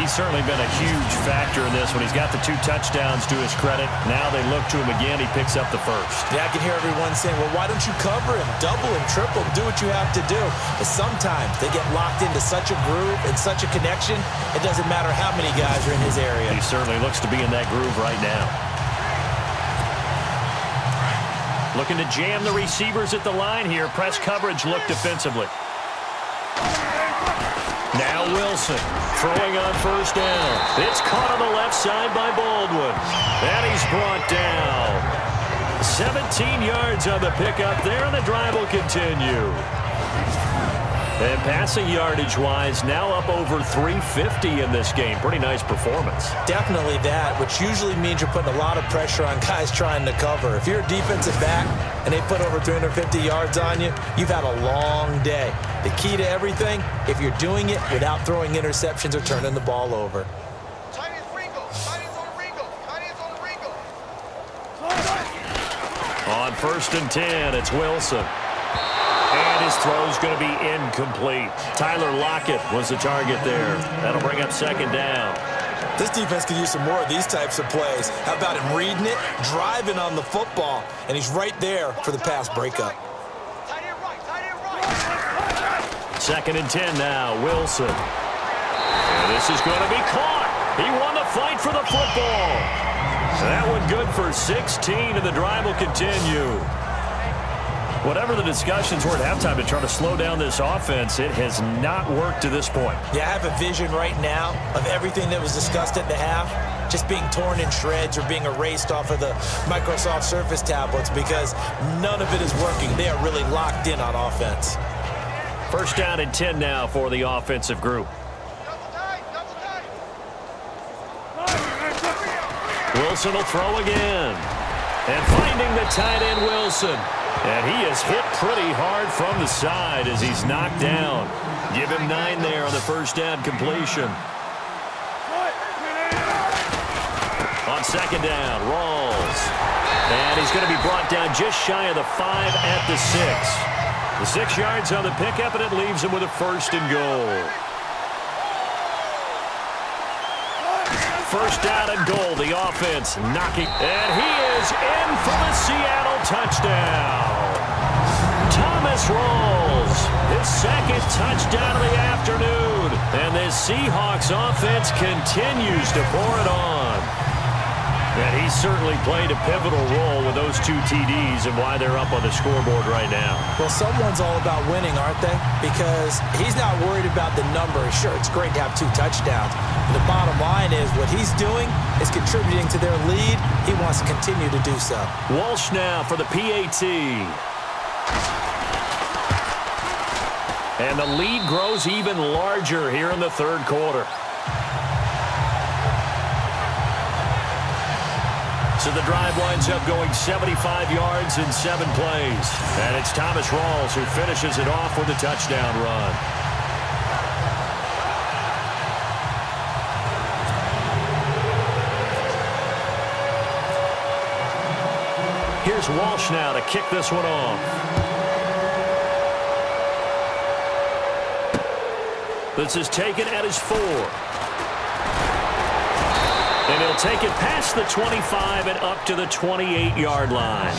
He's certainly been a huge factor in this one. He's got the 2 touchdowns to his credit. Now they look to him again. He picks up the first. Yeah, I can hear everyone saying, well, why don't you cover him, double him, triple him, do what you have to do. But sometimes they get locked into such a groove and such a connection, it doesn't matter how many guys are in his area. He certainly looks to be in that groove right now. Looking to jam the receivers at the line here. Press coverage look defensively. Now Wilson throwing on first down. It's caught on the left side by Baldwin. And he's brought down. 17 yards on the pickup there, and the drive will continue. And passing yardage-wise, now up over 350 in this game. Pretty nice performance. Definitely that, which usually means you're putting a lot of pressure on guys trying to cover. If you're a defensive back and they put over 350 yards on you, you've had a long day. The key to everything, if you're doing it without throwing interceptions or turning the ball over. On 1st and 10, it's Wilson. And his throw's going to be incomplete. Tyler Lockett was the target there. That'll bring up 2nd down. This defense could use some more of these types of plays. How about him reading it, driving on the football, and he's right there for the pass breakup. 2nd and 10 now, Wilson. And this is going to be caught. He won the fight for the football. That one good for 16, and the drive will continue. Whatever the discussions were at halftime to try to slow down this offense, it has not worked to this point. Yeah, I have a vision right now of everything that was discussed at the half just being torn in shreds or being erased off of the Microsoft Surface tablets because none of it is working. They are really locked in on offense. 1st down and 10 now for the offensive group. Wilson will throw again. And finding the tight end, Wilson. And he is hit pretty hard from the side as he's knocked down. Give him 9 there on the 1st down completion. On 2nd down, Rawls. And he's going to be brought down just shy of the 5 at the 6. The 6 yards on the pickup, and it leaves him with a 1st and goal. 1st down and goal, the offense knocking. And he is in for the Seattle touchdown. Thomas Rawls, his 2nd touchdown of the afternoon. And this Seahawks offense continues to pour it on. And he certainly played a pivotal role with those 2 TDs and why they're up on the scoreboard right now. Well, someone's all about winning, aren't they? Because he's not worried about the number. Sure, it's great to have 2 touchdowns. But the bottom line is what he's doing is contributing to their lead. He wants to continue to do so. Walsh now for the PAT. And the lead grows even larger here in the third quarter. So the drive winds up going 75 yards in 7 plays. And it's Thomas Rawls who finishes it off with a touchdown run. Here's Walsh now to kick this one off. This is taken at his 4. And he'll take it past the 25 and up to the 28-yard line.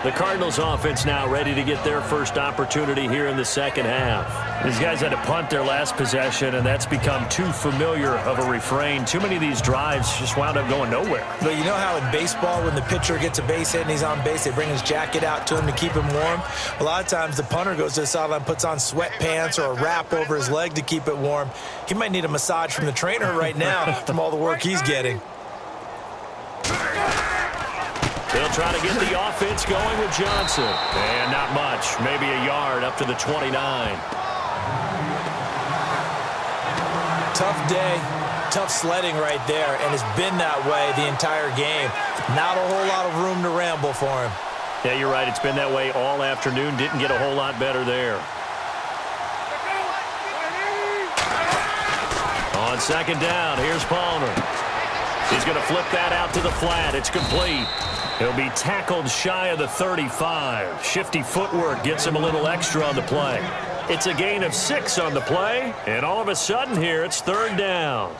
The Cardinals offense now ready to get their first opportunity here in the second half. These guys had to punt their last possession, and that's become too familiar of a refrain. Too many of these drives just wound up going nowhere. But you know how in baseball, when the pitcher gets a base hit and he's on base, they bring his jacket out to him to keep him warm? A lot of times the punter goes to the sideline, puts on sweatpants or a wrap over his leg to keep it warm. He might need a massage from the trainer right now from all the work he's getting. They'll try to get the offense going with Johnson. And not much. Maybe a yard up to the 29. Tough day, tough sledding right there, and it's been that way the entire game. Not a whole lot of room to ramble for him. Yeah, you're right. It's been that way all afternoon. Didn't get a whole lot better there. On second down, here's Palmer. He's going to flip that out to the flat. It's complete. He'll be tackled shy of the 35. Shifty footwork gets him a little extra on the play. It's a gain of 6 on the play, and all of a sudden here it's third down.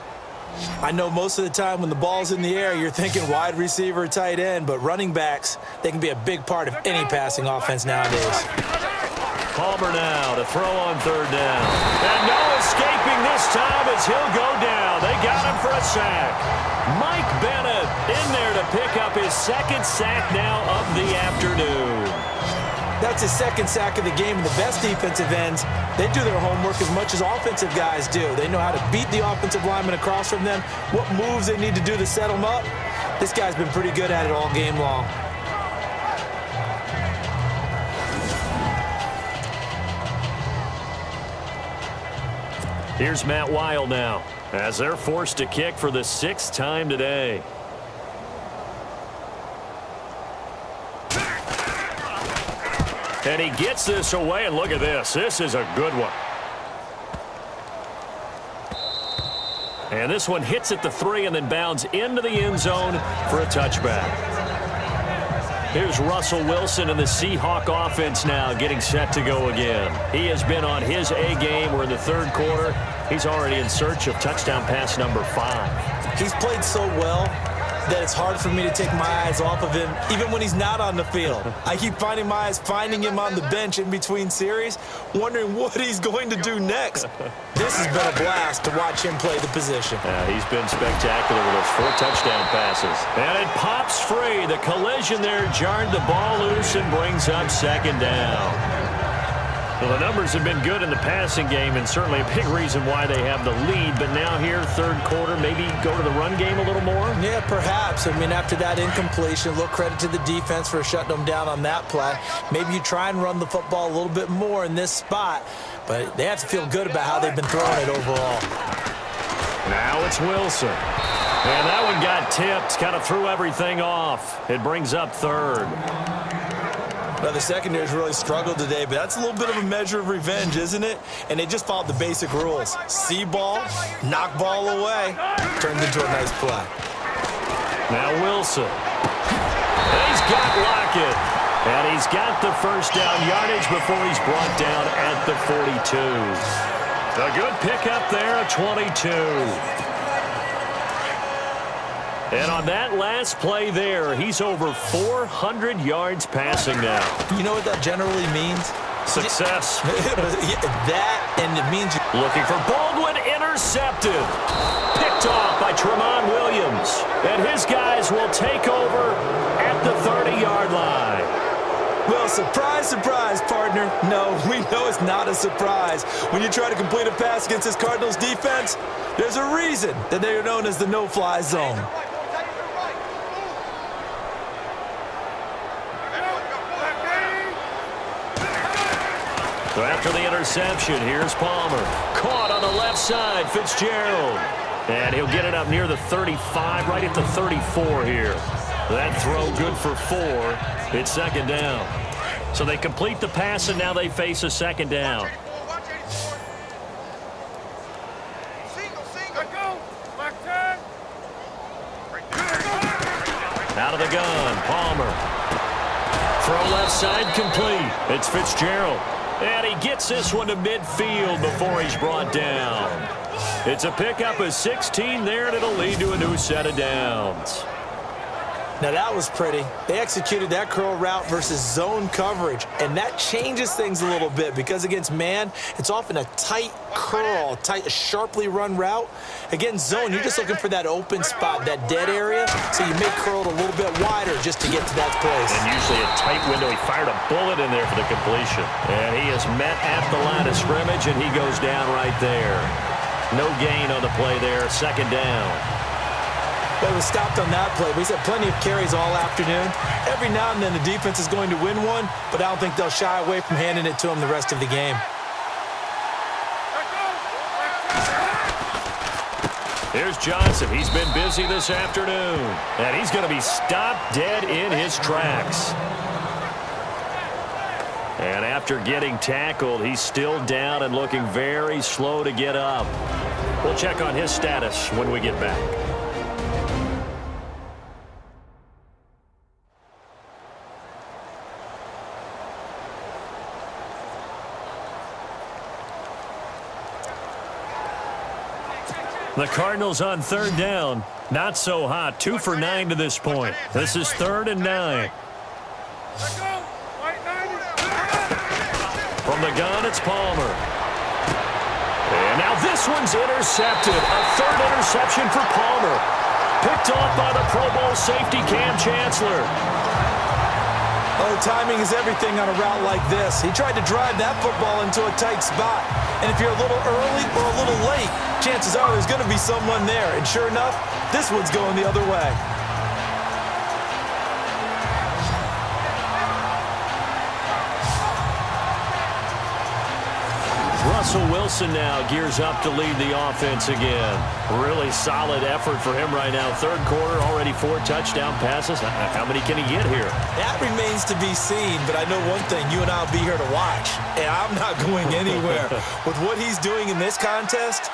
I know most of the time when the ball's in the air, you're thinking wide receiver, tight end, but running backs, they can be a big part of any passing offense nowadays. Palmer now to throw on third down. And no escaping this time as he'll go down. They got him for a sack. Mike Bennett in there to pick up his second sack now of the afternoon. That's his second sack of the game, and the best defensive ends, they do their homework as much as offensive guys do. They know how to beat the offensive lineman across from them, what moves they need to do to set them up. This guy's been pretty good at it all game long. Here's Matt Weil now as they're forced to kick for the 6th time today. And he gets this away, and look at this. This is a good one. And this one hits at the 3 and then bounds into the end zone for a touchback. Here's Russell Wilson and the Seahawk offense now getting set to go again. He has been on his A game. We're in the third quarter. He's already in search of touchdown pass number 5. He's played so well that it's hard for me to take my eyes off of him, even when he's not on the field. I keep finding my eyes finding him on the bench in between series, wondering what he's going to do next. This has been a blast to watch him play the position. Yeah, he's been spectacular with those 4 touchdown passes. And it pops free. The collision there jarred the ball loose and brings up second down. Well, the numbers have been good in the passing game, and certainly a big reason why they have the lead. But now here, third quarter, maybe go to the run game a little more? Yeah, perhaps. I mean, after that incompletion, a little credit to the defense for shutting them down on that play. Maybe you try and run the football a little bit more in this spot, but they have to feel good about how they've been throwing it overall. Now it's Wilson. And that one got tipped, kind of threw everything off. It brings up third. Well, the secondary's really struggled today, but that's a little bit of a measure of revenge, isn't it? And they just followed the basic rules. See ball, knock ball away. Turns into a nice play. Now Wilson. And he's got Lockett. And he's got the first down yardage before he's brought down at the 42. A good pickup there at 22. And on that last play there, he's over 400 yards passing now. You know what that generally means? Success. That, and it means looking for Baldwin, intercepted. Picked off by Tramon Williams. And his guys will take over at the 30-yard line. Well, surprise, surprise, partner. No, we know it's not a surprise. When you try to complete a pass against this Cardinals defense, there's a reason that they are known as the no-fly zone. So after the interception, here's Palmer. Caught on the left side, Fitzgerald. And he'll get it up near the 35, right at the 34 here. That throw good for 4. It's second down. So they complete the pass, and now they face a second down. Out of the gun, Palmer. Throw left side complete. It's Fitzgerald. And he gets this one to midfield before he's brought down. It's a pickup of 16 there, and it'll lead to a new set of downs. Now that was pretty. They executed that curl route versus zone coverage, and that changes things a little bit because against man, it's often a tight curl, a sharply run route. Against zone, you're just looking for that open spot, that dead area, so you make curl a little bit wider just to get to that place. And usually a tight window. He fired a bullet in there for the completion. And he is met at the line of scrimmage, and he goes down right there. No gain on the play there, second down. But it was stopped on that play. But he's had plenty of carries all afternoon. Every now and then the defense is going to win one, but I don't think they'll shy away from handing it to him the rest of the game. Here's Johnson. He's been busy this afternoon. And he's going to be stopped dead in his tracks. And after getting tackled, he's still down and looking very slow to get up. We'll check on his status when we get back. The Cardinals on third down. Not so hot. 2 for 9 to this point. This is 3rd and 9. From the gun, it's Palmer. And now this one's intercepted. A 3rd interception for Palmer. Picked off by the Pro Bowl safety Cam Chancellor. Oh, timing is everything on a route like this. He tried to drive that football into a tight spot. And if you're a little early or a little late, chances are there's going to be someone there. And sure enough, this one's going the other way. Russell Wilson now gears up to lead the offense again. Really solid effort for him right now. 3rd quarter, already 4 touchdown passes. How many can he get here? That remains to be seen, but I know one thing. You and I will be here to watch, and I'm not going anywhere. With what he's doing in this contest,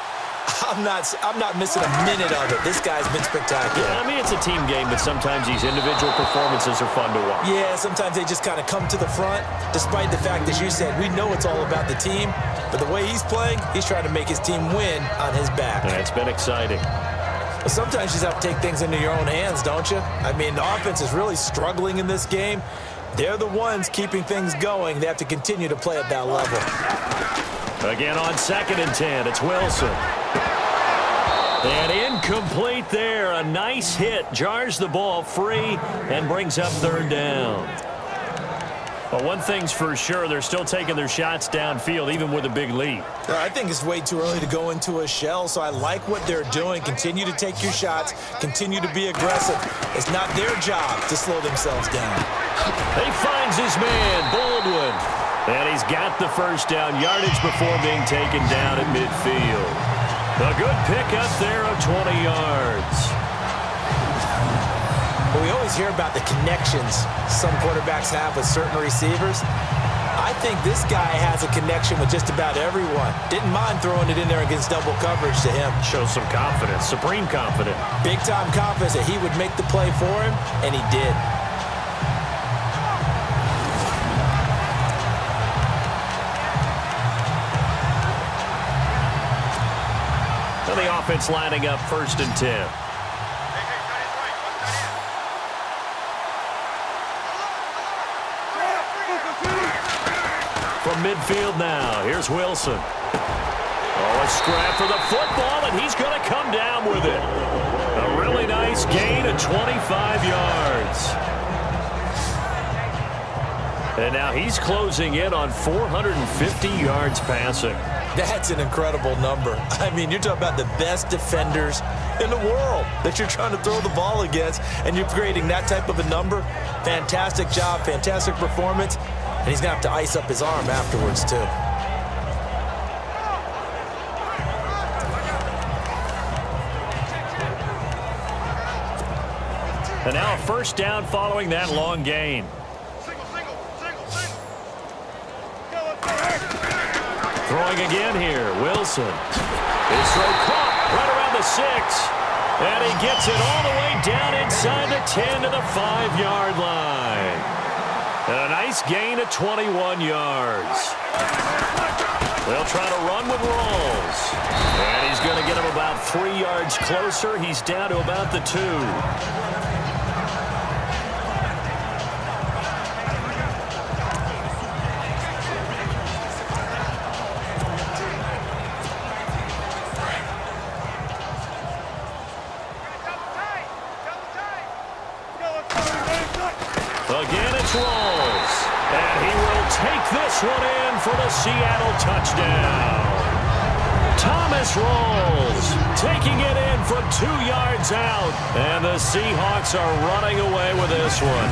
I'm not missing a minute of it. This guy's been spectacular. Yeah, I mean, it's a team game, but sometimes these individual performances are fun to watch. Yeah, sometimes they just kind of come to the front, despite the fact, as you said, we know it's all about the team. But the way he's playing, he's trying to make his team win on his back. And it's been exciting. But sometimes you just have to take things into your own hands, don't you? I mean, the offense is really struggling in this game. They're the ones keeping things going. They have to continue to play at that level. Again on 2nd and 10, it's Wilson. And incomplete there. A nice hit. Jars the ball free and brings up 3rd down. But one thing's for sure, they're still taking their shots downfield, even with a big lead. I think it's way too early to go into a shell, so I like what they're doing. Continue to take your shots. Continue to be aggressive. It's not their job to slow themselves down. He finds his man, Baldwin. And he's got the first down yardage before being taken down at midfield. A good pickup there of 20 yards. Well, we always hear about the connections some quarterbacks have with certain receivers. I think this guy has a connection with just about everyone. Didn't mind throwing it in there against double coverage to him. Shows some confidence, supreme confidence. Big-time confidence that he would make the play for him, and he did. So the offense lining up 1st and 10. From midfield now, here's Wilson. Oh, a scrap for the football, and he's going to come down with it. A really nice gain of 25 yards. And now he's closing in on 450 yards passing. That's an incredible number. I mean, you're talking about the best defenders in the world that you're trying to throw the ball against, and you're creating that type of a number. Fantastic job, fantastic performance. And he's going to have to ice up his arm afterwards, too. And now a first down following that long gain. Throwing again here. Wilson. His throw caught right around the 6. And he gets it all the way down inside the 10 to the 5-yard line. And a nice gain of 21 yards. They'll try to run with Rawls. And he's going to get him about 3 yards closer. He's down to about the 2. Again, it's Rawls. And he will take this one in for the Seattle touchdown. Thomas Rawls taking it in from 2 yards out. And the Seahawks are running away with this one.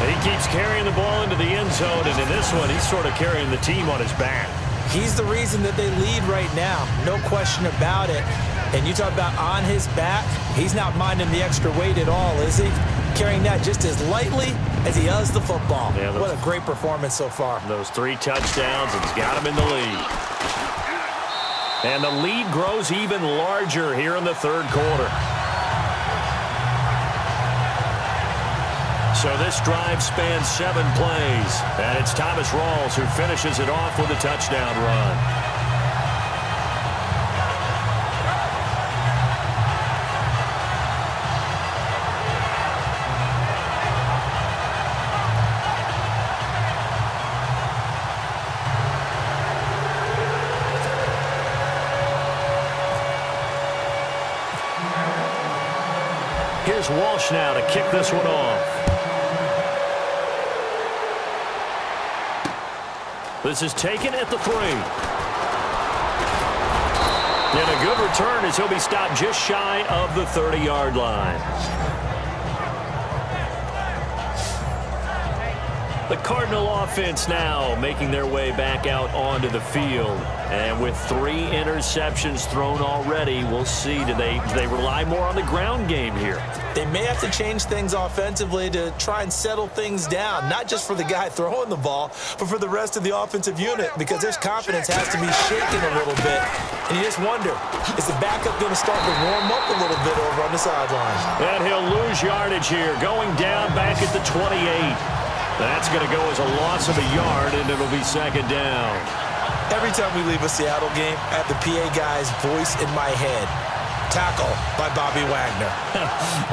And he keeps carrying the ball into the end zone. And in this one, he's sort of carrying the team on his back. He's the reason that they lead right now. No question about it. And you talk about on his back, he's not minding the extra weight at all, is he? Carrying that just as lightly as he does the football. Yeah, what a great performance so far. Those 3 touchdowns, and he's got him in the lead. And the lead grows even larger here in the third quarter. So this drive spans 7 plays. And it's Thomas Rawls who finishes it off with a touchdown run. Here's Walsh now to kick this one off. This is taken at the 3. And a good return as he'll be stopped just shy of the 30-yard line. The Cardinal offense now making their way back out onto the field. And with 3 interceptions thrown already, we'll see. Do they rely more on the ground game here? They may have to change things offensively to try and settle things down, not just for the guy throwing the ball, but for the rest of the offensive unit, because their confidence has to be shaken a little bit. And you just wonder, is the backup going to start to warm up a little bit over on the sideline? And he'll lose yardage here, going down back at the 28. That's going to go as a loss of a yard, and it'll be second down. Every time we leave a Seattle game, I have the PA guy's voice in my head. Tackle by Bobby Wagner.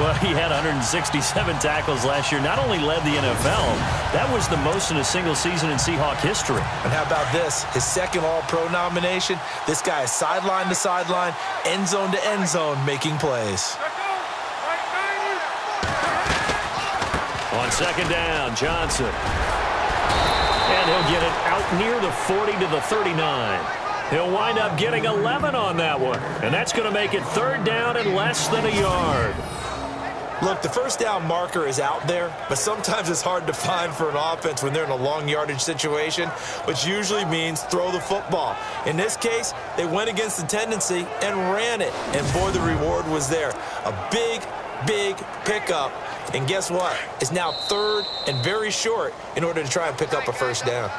Well, he had 167 tackles last year. Not only led the NFL, that was the most in a single season in Seahawk history. And how about this? His second All-Pro nomination. This guy is sideline to sideline, end zone to end zone, making plays. On second down, Johnson. And he'll get it out near the 40 to the 39. He'll wind up getting 11 on that one. And that's going to make it third down and less than a yard. Look, the first down marker is out there, but sometimes it's hard to find for an offense when they're in a long yardage situation, which usually means throw the football. In this case, they went against the tendency and ran it. And boy, the reward was there. A big pickup. And guess what? It's now third and very short in order to try and pick up a first down.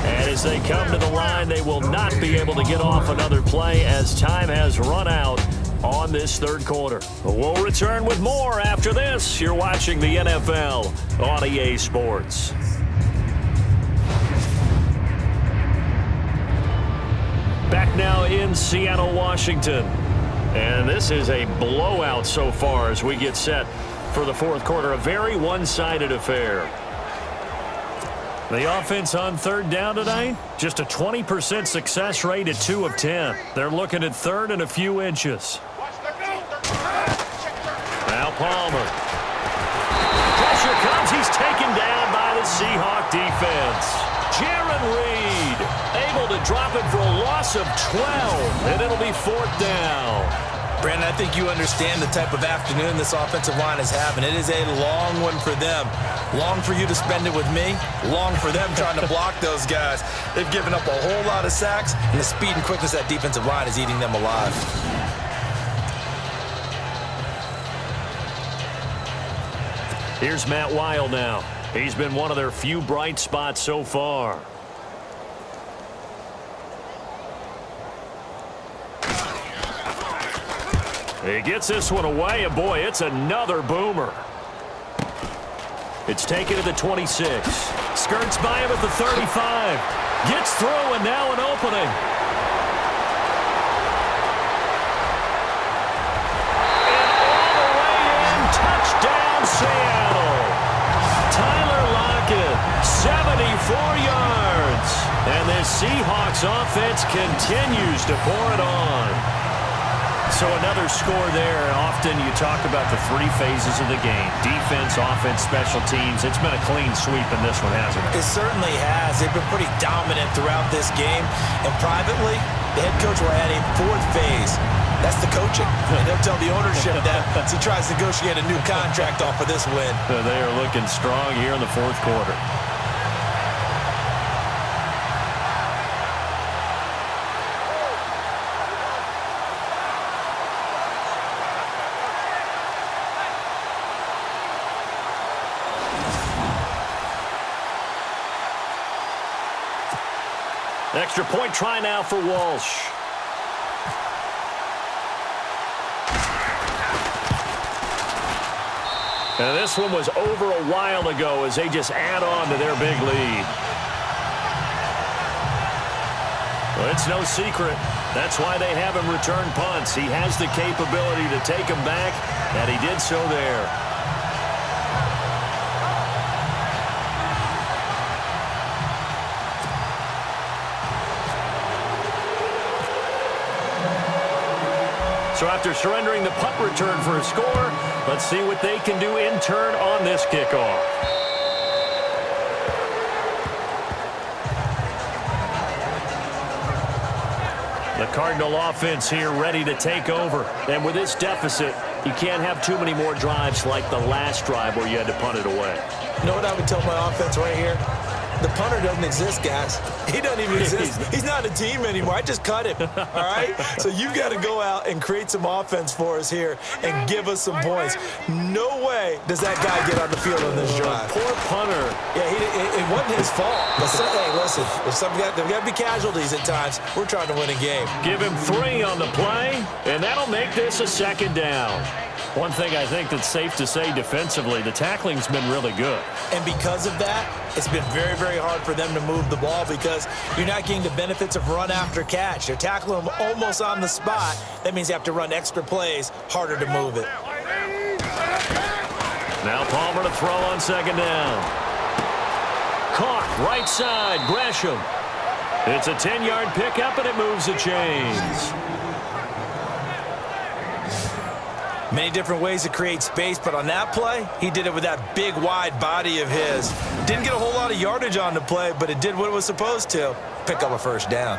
And as they come to the line, they will not be able to get off another play as time has run out on this third quarter. We'll return with more after this. You're watching the NFL on EA Sports. Back now in Seattle, Washington. And this is a blowout so far as we get set for the fourth quarter. A very one-sided affair. The offense on third down tonight, just a 20% success rate at 2 of 10. They're looking at third and a few inches. Now Palmer. Pressure comes. He's taken down by the Seahawk defense. Jaron Reed able to drop it for a loss of 12, and it'll be fourth down. Brandon, I think you understand the type of afternoon this offensive line is having. It is a long one for them. Long for you to spend it with me. Long for them trying to block those guys. They've given up a whole lot of sacks, and the speed and quickness of that defensive line is eating them alive. Here's Matt Weil now. He's been one of their few bright spots so far. He gets this one away, and boy, it's another boomer. It's taken to the 26. Skirts by him at the 35. Gets through, and now an opening. And all the way in, touchdown Seattle. Tyler Lockett, 74 yards. And this Seahawks offense continues to pour it on. So another score there. Often you talk about the three phases of the game. Defense, offense, special teams. It's been a clean sweep in this one, hasn't it? It certainly has. They've been pretty dominant throughout this game. And privately, the head coach will add a fourth phase. That's the coaching. And he'll tell the ownership that as he tries to negotiate a new contract off of this win. They are looking strong here in the fourth quarter. Extra point try now for Walsh. And this one was over a while ago as they just add on to their big lead. Well, it's no secret. That's why they have him return punts. He has the capability to take them back, and he did so there. So after surrendering the punt return for a score, let's see what they can do in turn on this kickoff. The Cardinal offense here ready to take over. And with this deficit, you can't have too many more drives like the last drive where you had to punt it away. You know what I would tell my offense right here? The punter doesn't exist, guys. He doesn't even exist. He's not a team anymore. I just cut him, all right? So you've got to go out and create some offense for us here and give us some points. No way does that guy get on the field on this drive. Poor punter. Yeah, it wasn't his fault. But hey, listen, there's got to be casualties at times. We're trying to win a game. Give him 3 on the play, and that'll make this a second down. One thing I think that's safe to say defensively, the tackling's been really good. And because of that, it's been very, very hard for them to move the ball because you're not getting the benefits of run after catch. They're tackling them almost on the spot. That means you have to run extra plays, harder to move it. Now Palmer to throw on second down. Caught, right side, Gresham. It's a 10-yard pickup, and it moves the chains. Many different ways to create space, but on that play, he did it with that big, wide body of his. Didn't get a whole lot of yardage on the play, but it did what it was supposed to. Pick up a first down.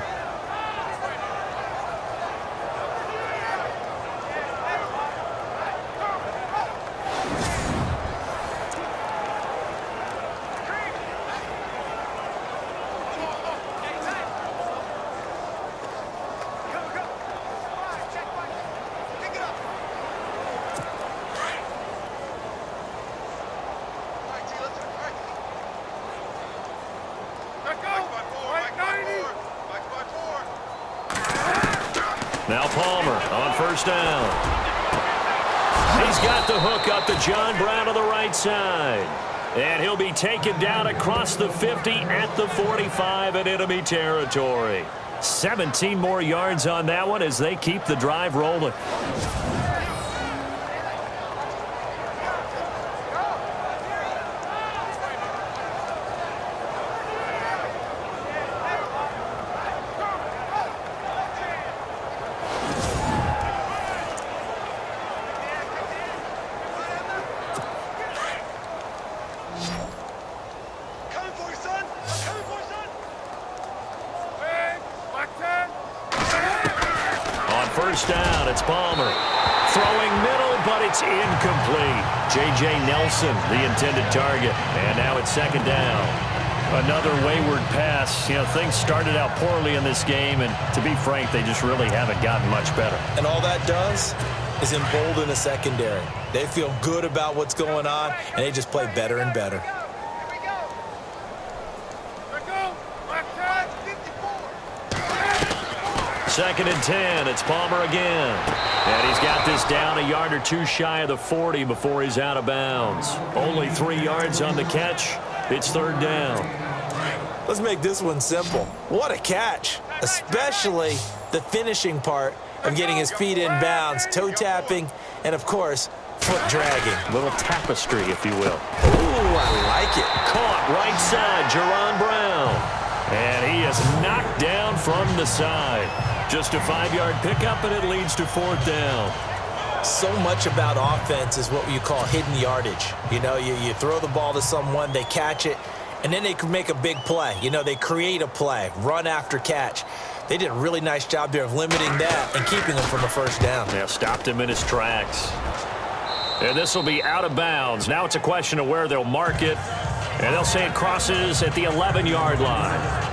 Now Palmer on first down. He's got the hook up to John Brown on the right side. And he'll be taken down across the 50 at the 45 in enemy territory. 17 more yards on that one as they keep the drive rolling. First down, it's Palmer. Throwing middle, but it's incomplete. J.J. Nelson, the intended target. And now it's second down. Another wayward pass. You know, things started out poorly in this game, and to be frank, they just really haven't gotten much better. And all that does is embolden the secondary. They feel good about what's going on, and they just play better and better. Second and 10. It's Palmer again. And he's got this down a yard or two shy of the 40 before he's out of bounds. Only 3 yards on the catch. It's third down. Let's make this one simple. What a catch, especially the finishing part of getting his feet in bounds, toe tapping, and, of course, foot dragging. A little tapestry, if you will. Ooh, I like it. Caught right side, Jerron Brown. And he is knocked down from the side. Just a 5-yard pickup, and it leads to fourth down. So much about offense is what you call hidden yardage. You know, you throw the ball to someone, they catch it, and then they can make a big play. You know, they create a play, run after catch. They did a really nice job there of limiting that and keeping him from a first down. Yeah, stopped him in his tracks. And this will be out of bounds. Now it's a question of where they'll mark it. And they'll say it crosses at the 11-yard line.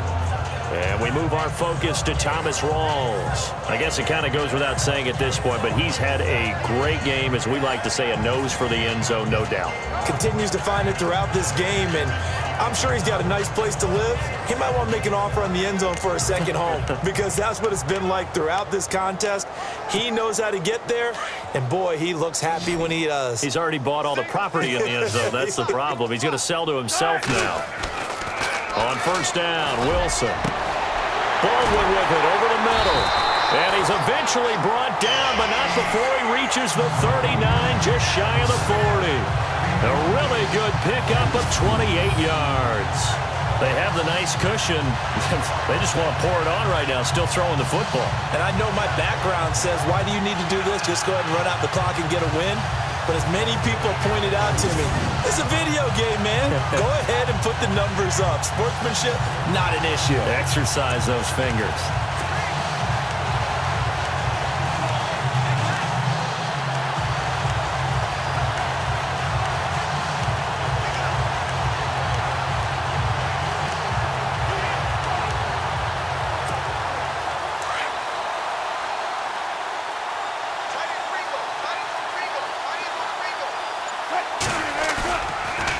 And we move our focus to Thomas Rawls. I guess it kind of goes without saying at this point, but he's had a great game, as we like to say, a nose for the end zone, no doubt. Continues to find it throughout this game, and I'm sure he's got a nice place to live. He might want to make an offer on the end zone for a second home because that's what it's been like throughout this contest. He knows how to get there, and, boy, he looks happy when he does. He's already bought all the property in the end zone. That's the problem. He's going to sell to himself now. On first down, Wilson. Baldwin with it over the middle. And he's eventually brought down, but not before he reaches the 39, just shy of the 40. A really good pickup of 28 yards. They have the nice cushion. They just want to pour it on right now, still throwing the football. And I know my background says, why do you need to do this? Just go ahead and run out the clock and get a win. But as many people pointed out to me, it's a video game, man. Go ahead and put the numbers up. Sportsmanship, not an issue. Exercise those fingers.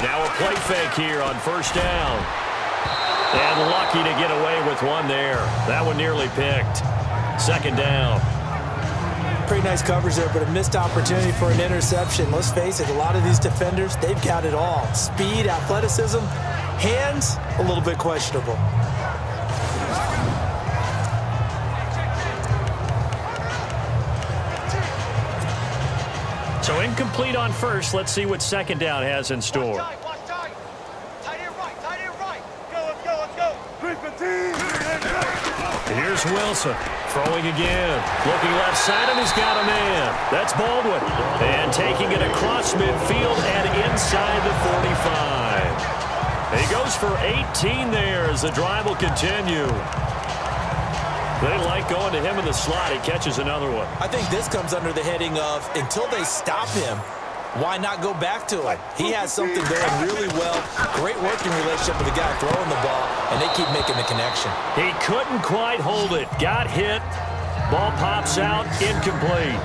Now a play fake here on first down. And lucky to get away with one there. That one nearly picked. Second down. Pretty nice coverage there, but a missed opportunity for an interception. Let's face it, a lot of these defenders, they've got it all. Speed, athleticism, hands, a little bit questionable. So incomplete on first. Let's see what second down has in store. Watch time. Tight end right. Let's go. Here's Wilson throwing again. Looking left side, and he's got a man. That's Baldwin. And taking it across midfield and inside the 45. He goes for 18 there as the drive will continue. They like going to him in the slot. He catches another one. I think this comes under the heading of, until they stop him, why not go back to him? He has something going really well. Great working relationship with the guy throwing the ball, and they keep making the connection. He couldn't quite hold it. Got hit. Ball pops out. Incomplete.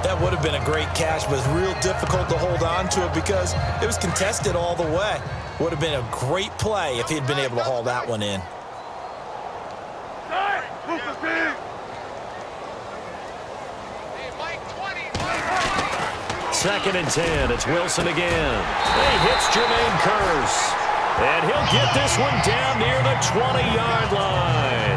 That would have been a great catch, but it's real difficult to hold on to it because it was contested all the way. Would have been a great play if he'd been able to haul that one in. Second and 10. It's Wilson again. He hits Jermaine Kearse. And he'll get this one down near the 20-yard line.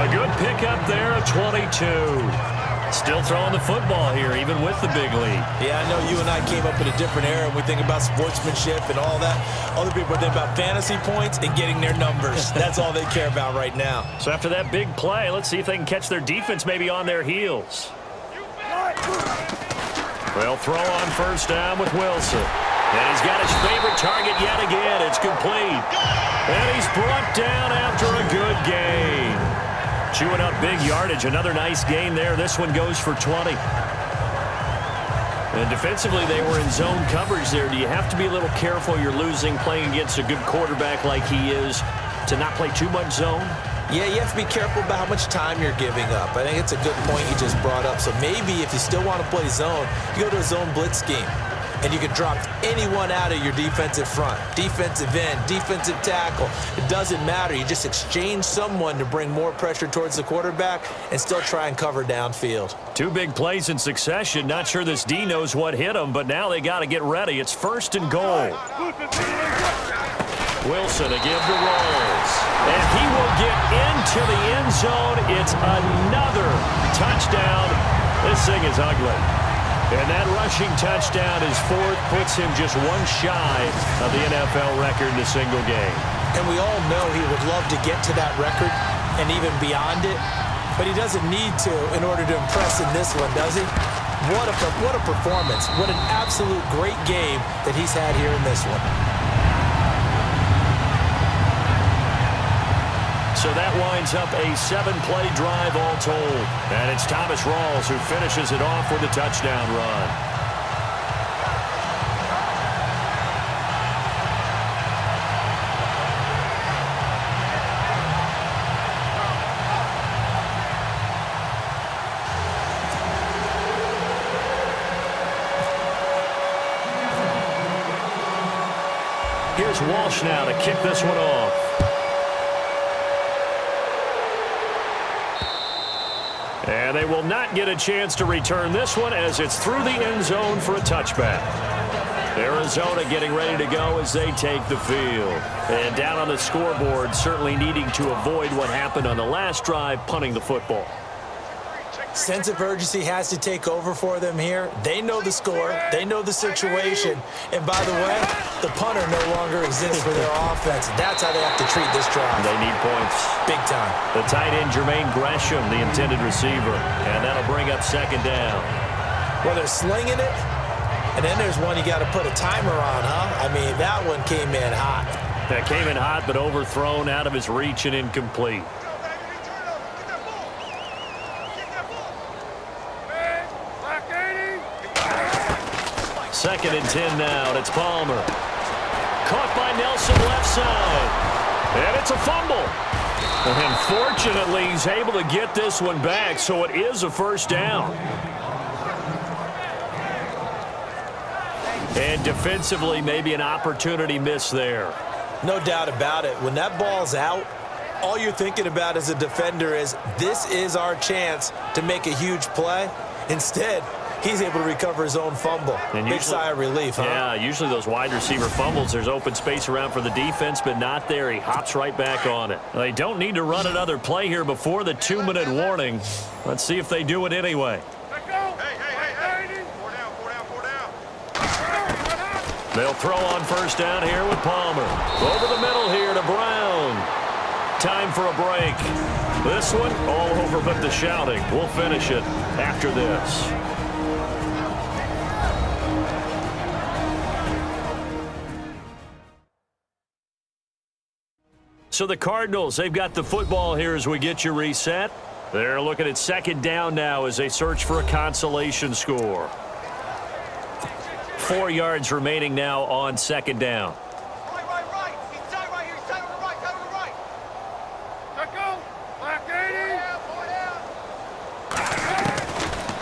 A good pickup there at 22. Still throwing the football here, even with the big lead. Yeah, I know you and I came up in a different era. We think about sportsmanship and all that. Other people think about fantasy points and getting their numbers. That's all they care about right now. So after that big play, let's see if they can catch their defense maybe on their heels. They'll throw on first down with Wilson. And he's got his favorite target yet again. It's complete. And he's brought down after a good gain. Chewing up big yardage. Another nice gain there. This one goes for 20. And defensively, they were in zone coverage there. Do you have to be a little careful? You're losing playing against a good quarterback like he is to not play too much zone? Yeah, you have to be careful about how much time you're giving up. I think it's a good point you just brought up. So maybe if you still want to play zone, you go to a zone blitz scheme. And you can drop anyone out of your defensive front, defensive end, defensive tackle. It doesn't matter. You just exchange someone to bring more pressure towards the quarterback and still try and cover downfield. 2 big plays in succession. Not sure this D knows what hit him, but now they got to get ready. It's 1st and goal. Wilson again to Rolls. And he will get into the end zone. It's another touchdown. This thing is ugly. And that rushing touchdown is 4th, puts him just 1 shy of the NFL record in a single game. And we all know he would love to get to that record and even beyond it, but he doesn't need to in order to impress in this one, does he? What a performance. What an absolute great game that he's had here in this one. So that winds up a 7-play drive all told. And it's Thomas Rawls who finishes it off with a touchdown run. Here's Walsh now to kick this one off. And they will not get a chance to return this one as it's through the end zone for a touchback. Arizona getting ready to go as they take the field. And down on the scoreboard, certainly needing to avoid what happened on the last drive, punting the football. Sense of urgency has to take over for them here. They know the score. They know the situation. And by the way, the punter no longer exists for their offense. That's how they have to treat this drive. They need points. Big time. The tight end, Jermaine Gresham, the intended receiver. And that'll bring up 2nd down. Well, they're slinging it. And then there's one you got to put a timer on, huh? I mean, that one came in hot. That came in hot, but overthrown out of his reach and incomplete. 2nd and 10 now, and it's Palmer. Caught by Nelson left side. And it's a fumble. And fortunately, he's able to get this one back, so it is a 1st down. And defensively, maybe an opportunity miss there. No doubt about it. When that ball's out, all you're thinking about as a defender is, this is our chance to make a huge play. Instead, he's able to recover his own fumble. And big sigh of relief, huh? Yeah, usually those wide receiver fumbles, there's open space around for the defense, but not there. He hops right back on it. They don't need to run another play here before the 2-minute warning. Let's see if they do it anyway. Hey. 4 down. They'll throw on 1st down here with Palmer. Over the middle here to Brown. Time for a break. This one all over but the shouting. We'll finish it after this. So the Cardinals, they've got the football here as we get you reset. They're looking at 2nd down now as they search for a consolation score. 4 yards remaining now on 2nd down. Right. Inside right here. Inside on the right. Let go. Black 80.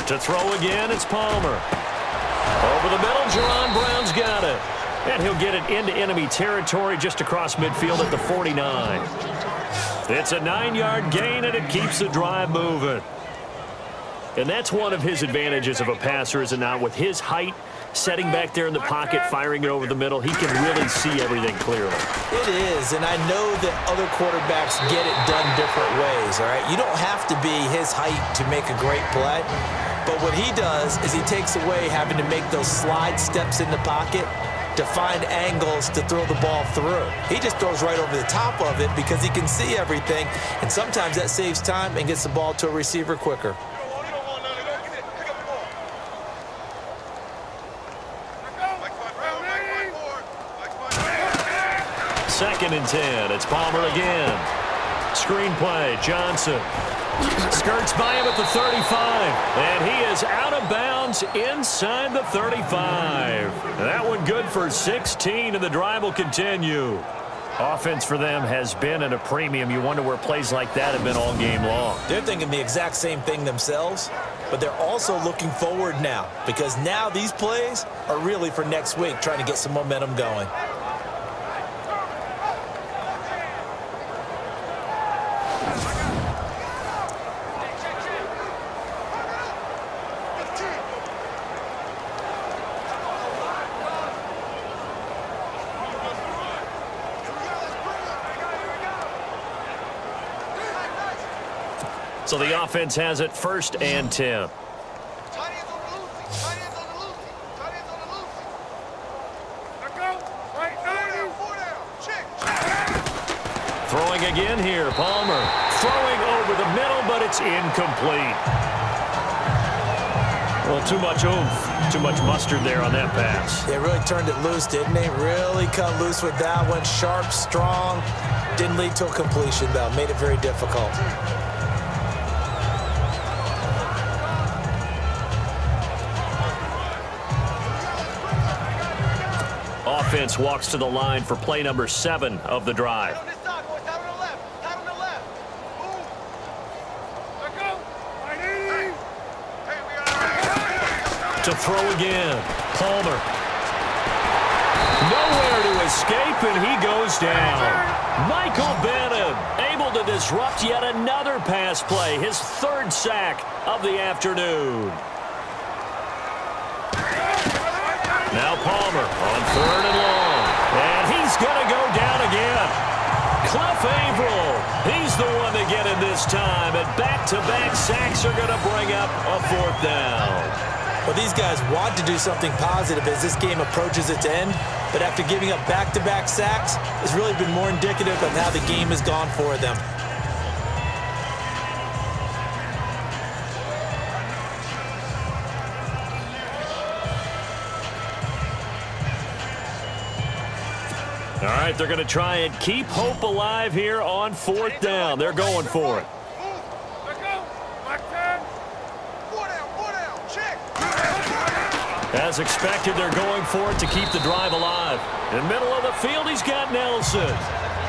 To throw again, it's Palmer. Over the middle, Jerron Brown's got it. And he'll get it into enemy territory just across midfield at the 49. It's a 9-yard gain, and it keeps the drive moving. And that's one of his advantages of a passer, is it not? With his height, setting back there in the pocket, firing it over the middle, he can really see everything clearly. It is, and I know that other quarterbacks get it done different ways, all right? You don't have to be his height to make a great play, but what he does is he takes away having to make those slide steps in the pocket to find angles to throw the ball through. He just throws right over the top of it because he can see everything, and sometimes that saves time and gets the ball to a receiver quicker. 2nd and 10. It's Palmer again. Screen play. Johnson skirts by him at the 35. And he is out of bounds inside the 35. That one good for 16, and the drive will continue. Offense for them has been at a premium. You wonder where plays like that have been all game long. They're thinking the exact same thing themselves, but they're also looking forward now because now these plays are really for next week, trying to get some momentum going. So the offense has it 1st and 10. Throwing again here, Palmer. Throwing over the middle, but it's incomplete. Well, too much oomph, too much mustard there on that pass. They really turned it loose, didn't they? Really cut loose with that one. Sharp, strong. Didn't lead to a completion, though. Made it very difficult. Offense walks to the line for play number 7 of the drive. To throw again, Palmer. Nowhere to escape, and he goes down. Michael Bennett able to disrupt yet another pass play, his 3rd sack of the afternoon. Now Palmer on 3rd and long, and he's going to go down again. Cliff Averill, he's the one to get in this time, and back-to-back sacks are going to bring up a 4th down. Well, these guys want to do something positive as this game approaches its end, but after giving up back-to-back sacks, it's really been more indicative of how the game has gone for them. All right, they're going to try and keep hope alive here on 4th down. They're going for it. As expected, they're going for it to keep the drive alive. In the middle of the field, he's got Nelson.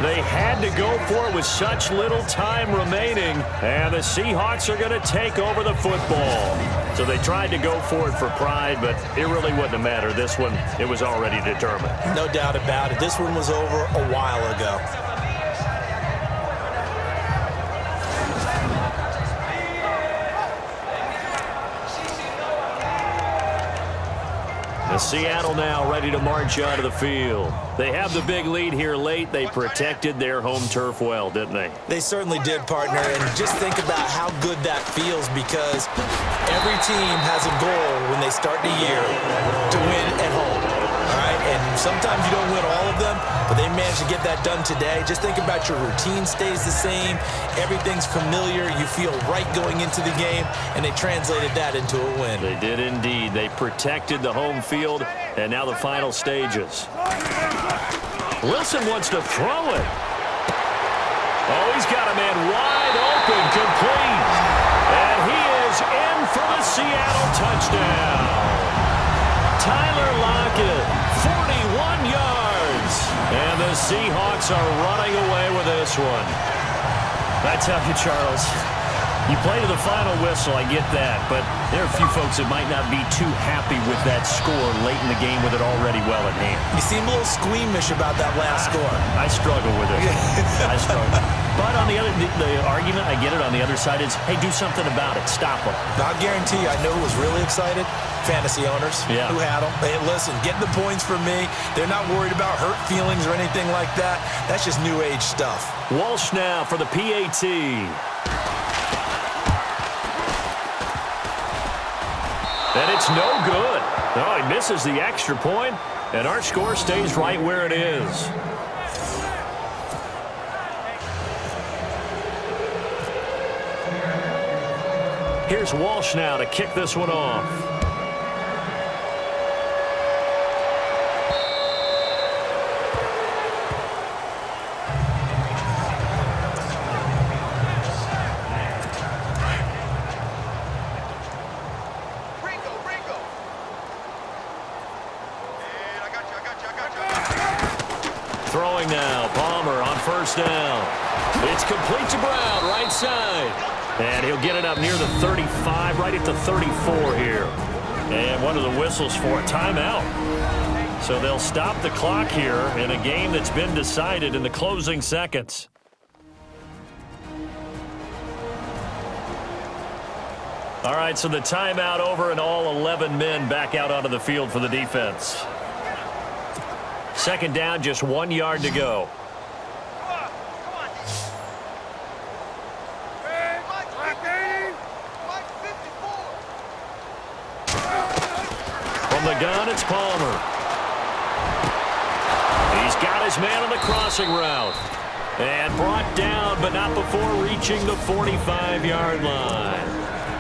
They had to go for it with such little time remaining, and the Seahawks are going to take over the football. So they tried to go for it for pride, but it really wouldn't have mattered. This one, it was already determined. No doubt about it. This one was over a while ago. The Seattle now ready to march out of the field. They have the big lead here late. They protected their home turf well, didn't they? They certainly did, partner. And just think about how good that feels because every team has a goal when they start the year to win at home. All right? And sometimes you don't win all of them, but they managed to get that done today. Just think about your routine stays the same. Everything's familiar. You feel right going into the game, and they translated that into a win. They did indeed. They protected the home field, and now the final stages. Wilson wants to throw it. Oh, he's got a man wide open, complete. And he is in for the Seattle touchdown. Tyler Lockett, 41 yards. And the Seahawks are running away with this one. I tell you, Charles, you play to the final whistle, I get that, but there are a few folks that might not be too happy with that score late in the game with it already well at hand. You seem a little squeamish about that last score. I struggle with it. I struggle. But on the other, the argument, I get it, on the other side is, hey, do something about it. Stop them. I'll guarantee you, I know who was really excited. Fantasy owners who had them. Hey, listen, get the points for me. They're not worried about hurt feelings or anything like that. That's just new age stuff. Walsh now for the PAT. And it's no good. Oh, he misses the extra point, and our score stays right where it is. Here's Walsh now to kick this one off. Throwing now. Palmer on first down. It's complete to Brown, right side. And he'll get it up near the 35, right at the 34 here. And one of the whistles for a timeout. So they'll stop the clock here in a game that's been decided in the closing seconds. All right, so the timeout over and all 11 men back out onto the field for the defense. Second down, just 1 yard to go. From the gun, it's Palmer. He's got his man on the crossing route. And brought down, but not before reaching the 45-yard line.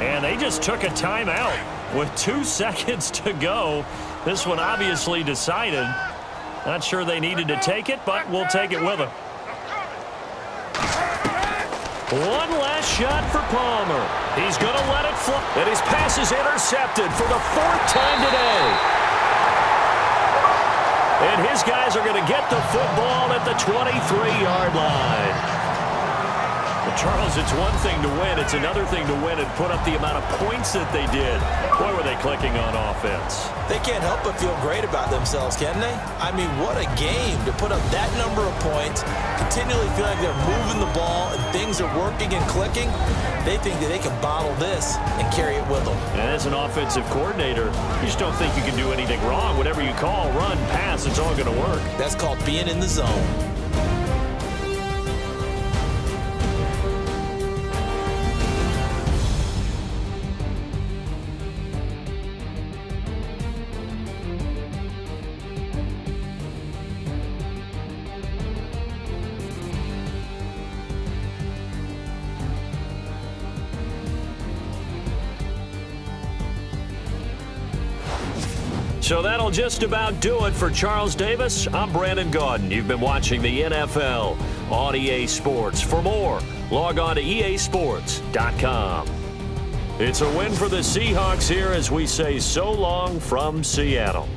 And they just took a timeout with 2 seconds to go. This one obviously decided. Not sure they needed to take it, but we'll take it with them. One last shot for Palmer. He's going to let it fly. And his pass is intercepted for the 4th time today. And his guys are going to get the football at the 23-yard line. Well, Charles, it's one thing to win. It's another thing to win and put up the amount of points that they did. Boy, were they clicking on offense. They can't help but feel great about themselves, can they? I mean, what a game to put up that number of points, continually feel like they're moving the ball and things are working and clicking. They think that they can bottle this and carry it with them. And as an offensive coordinator, you just don't think you can do anything wrong. Whatever you call, run, pass, it's all going to work. That's called being in the zone. So that'll just about do it for Charles Davis. I'm Brandon Gaudin. You've been watching the NFL on EA Sports. For more, log on to easports.com. It's a win for the Seahawks here as we say so long from Seattle.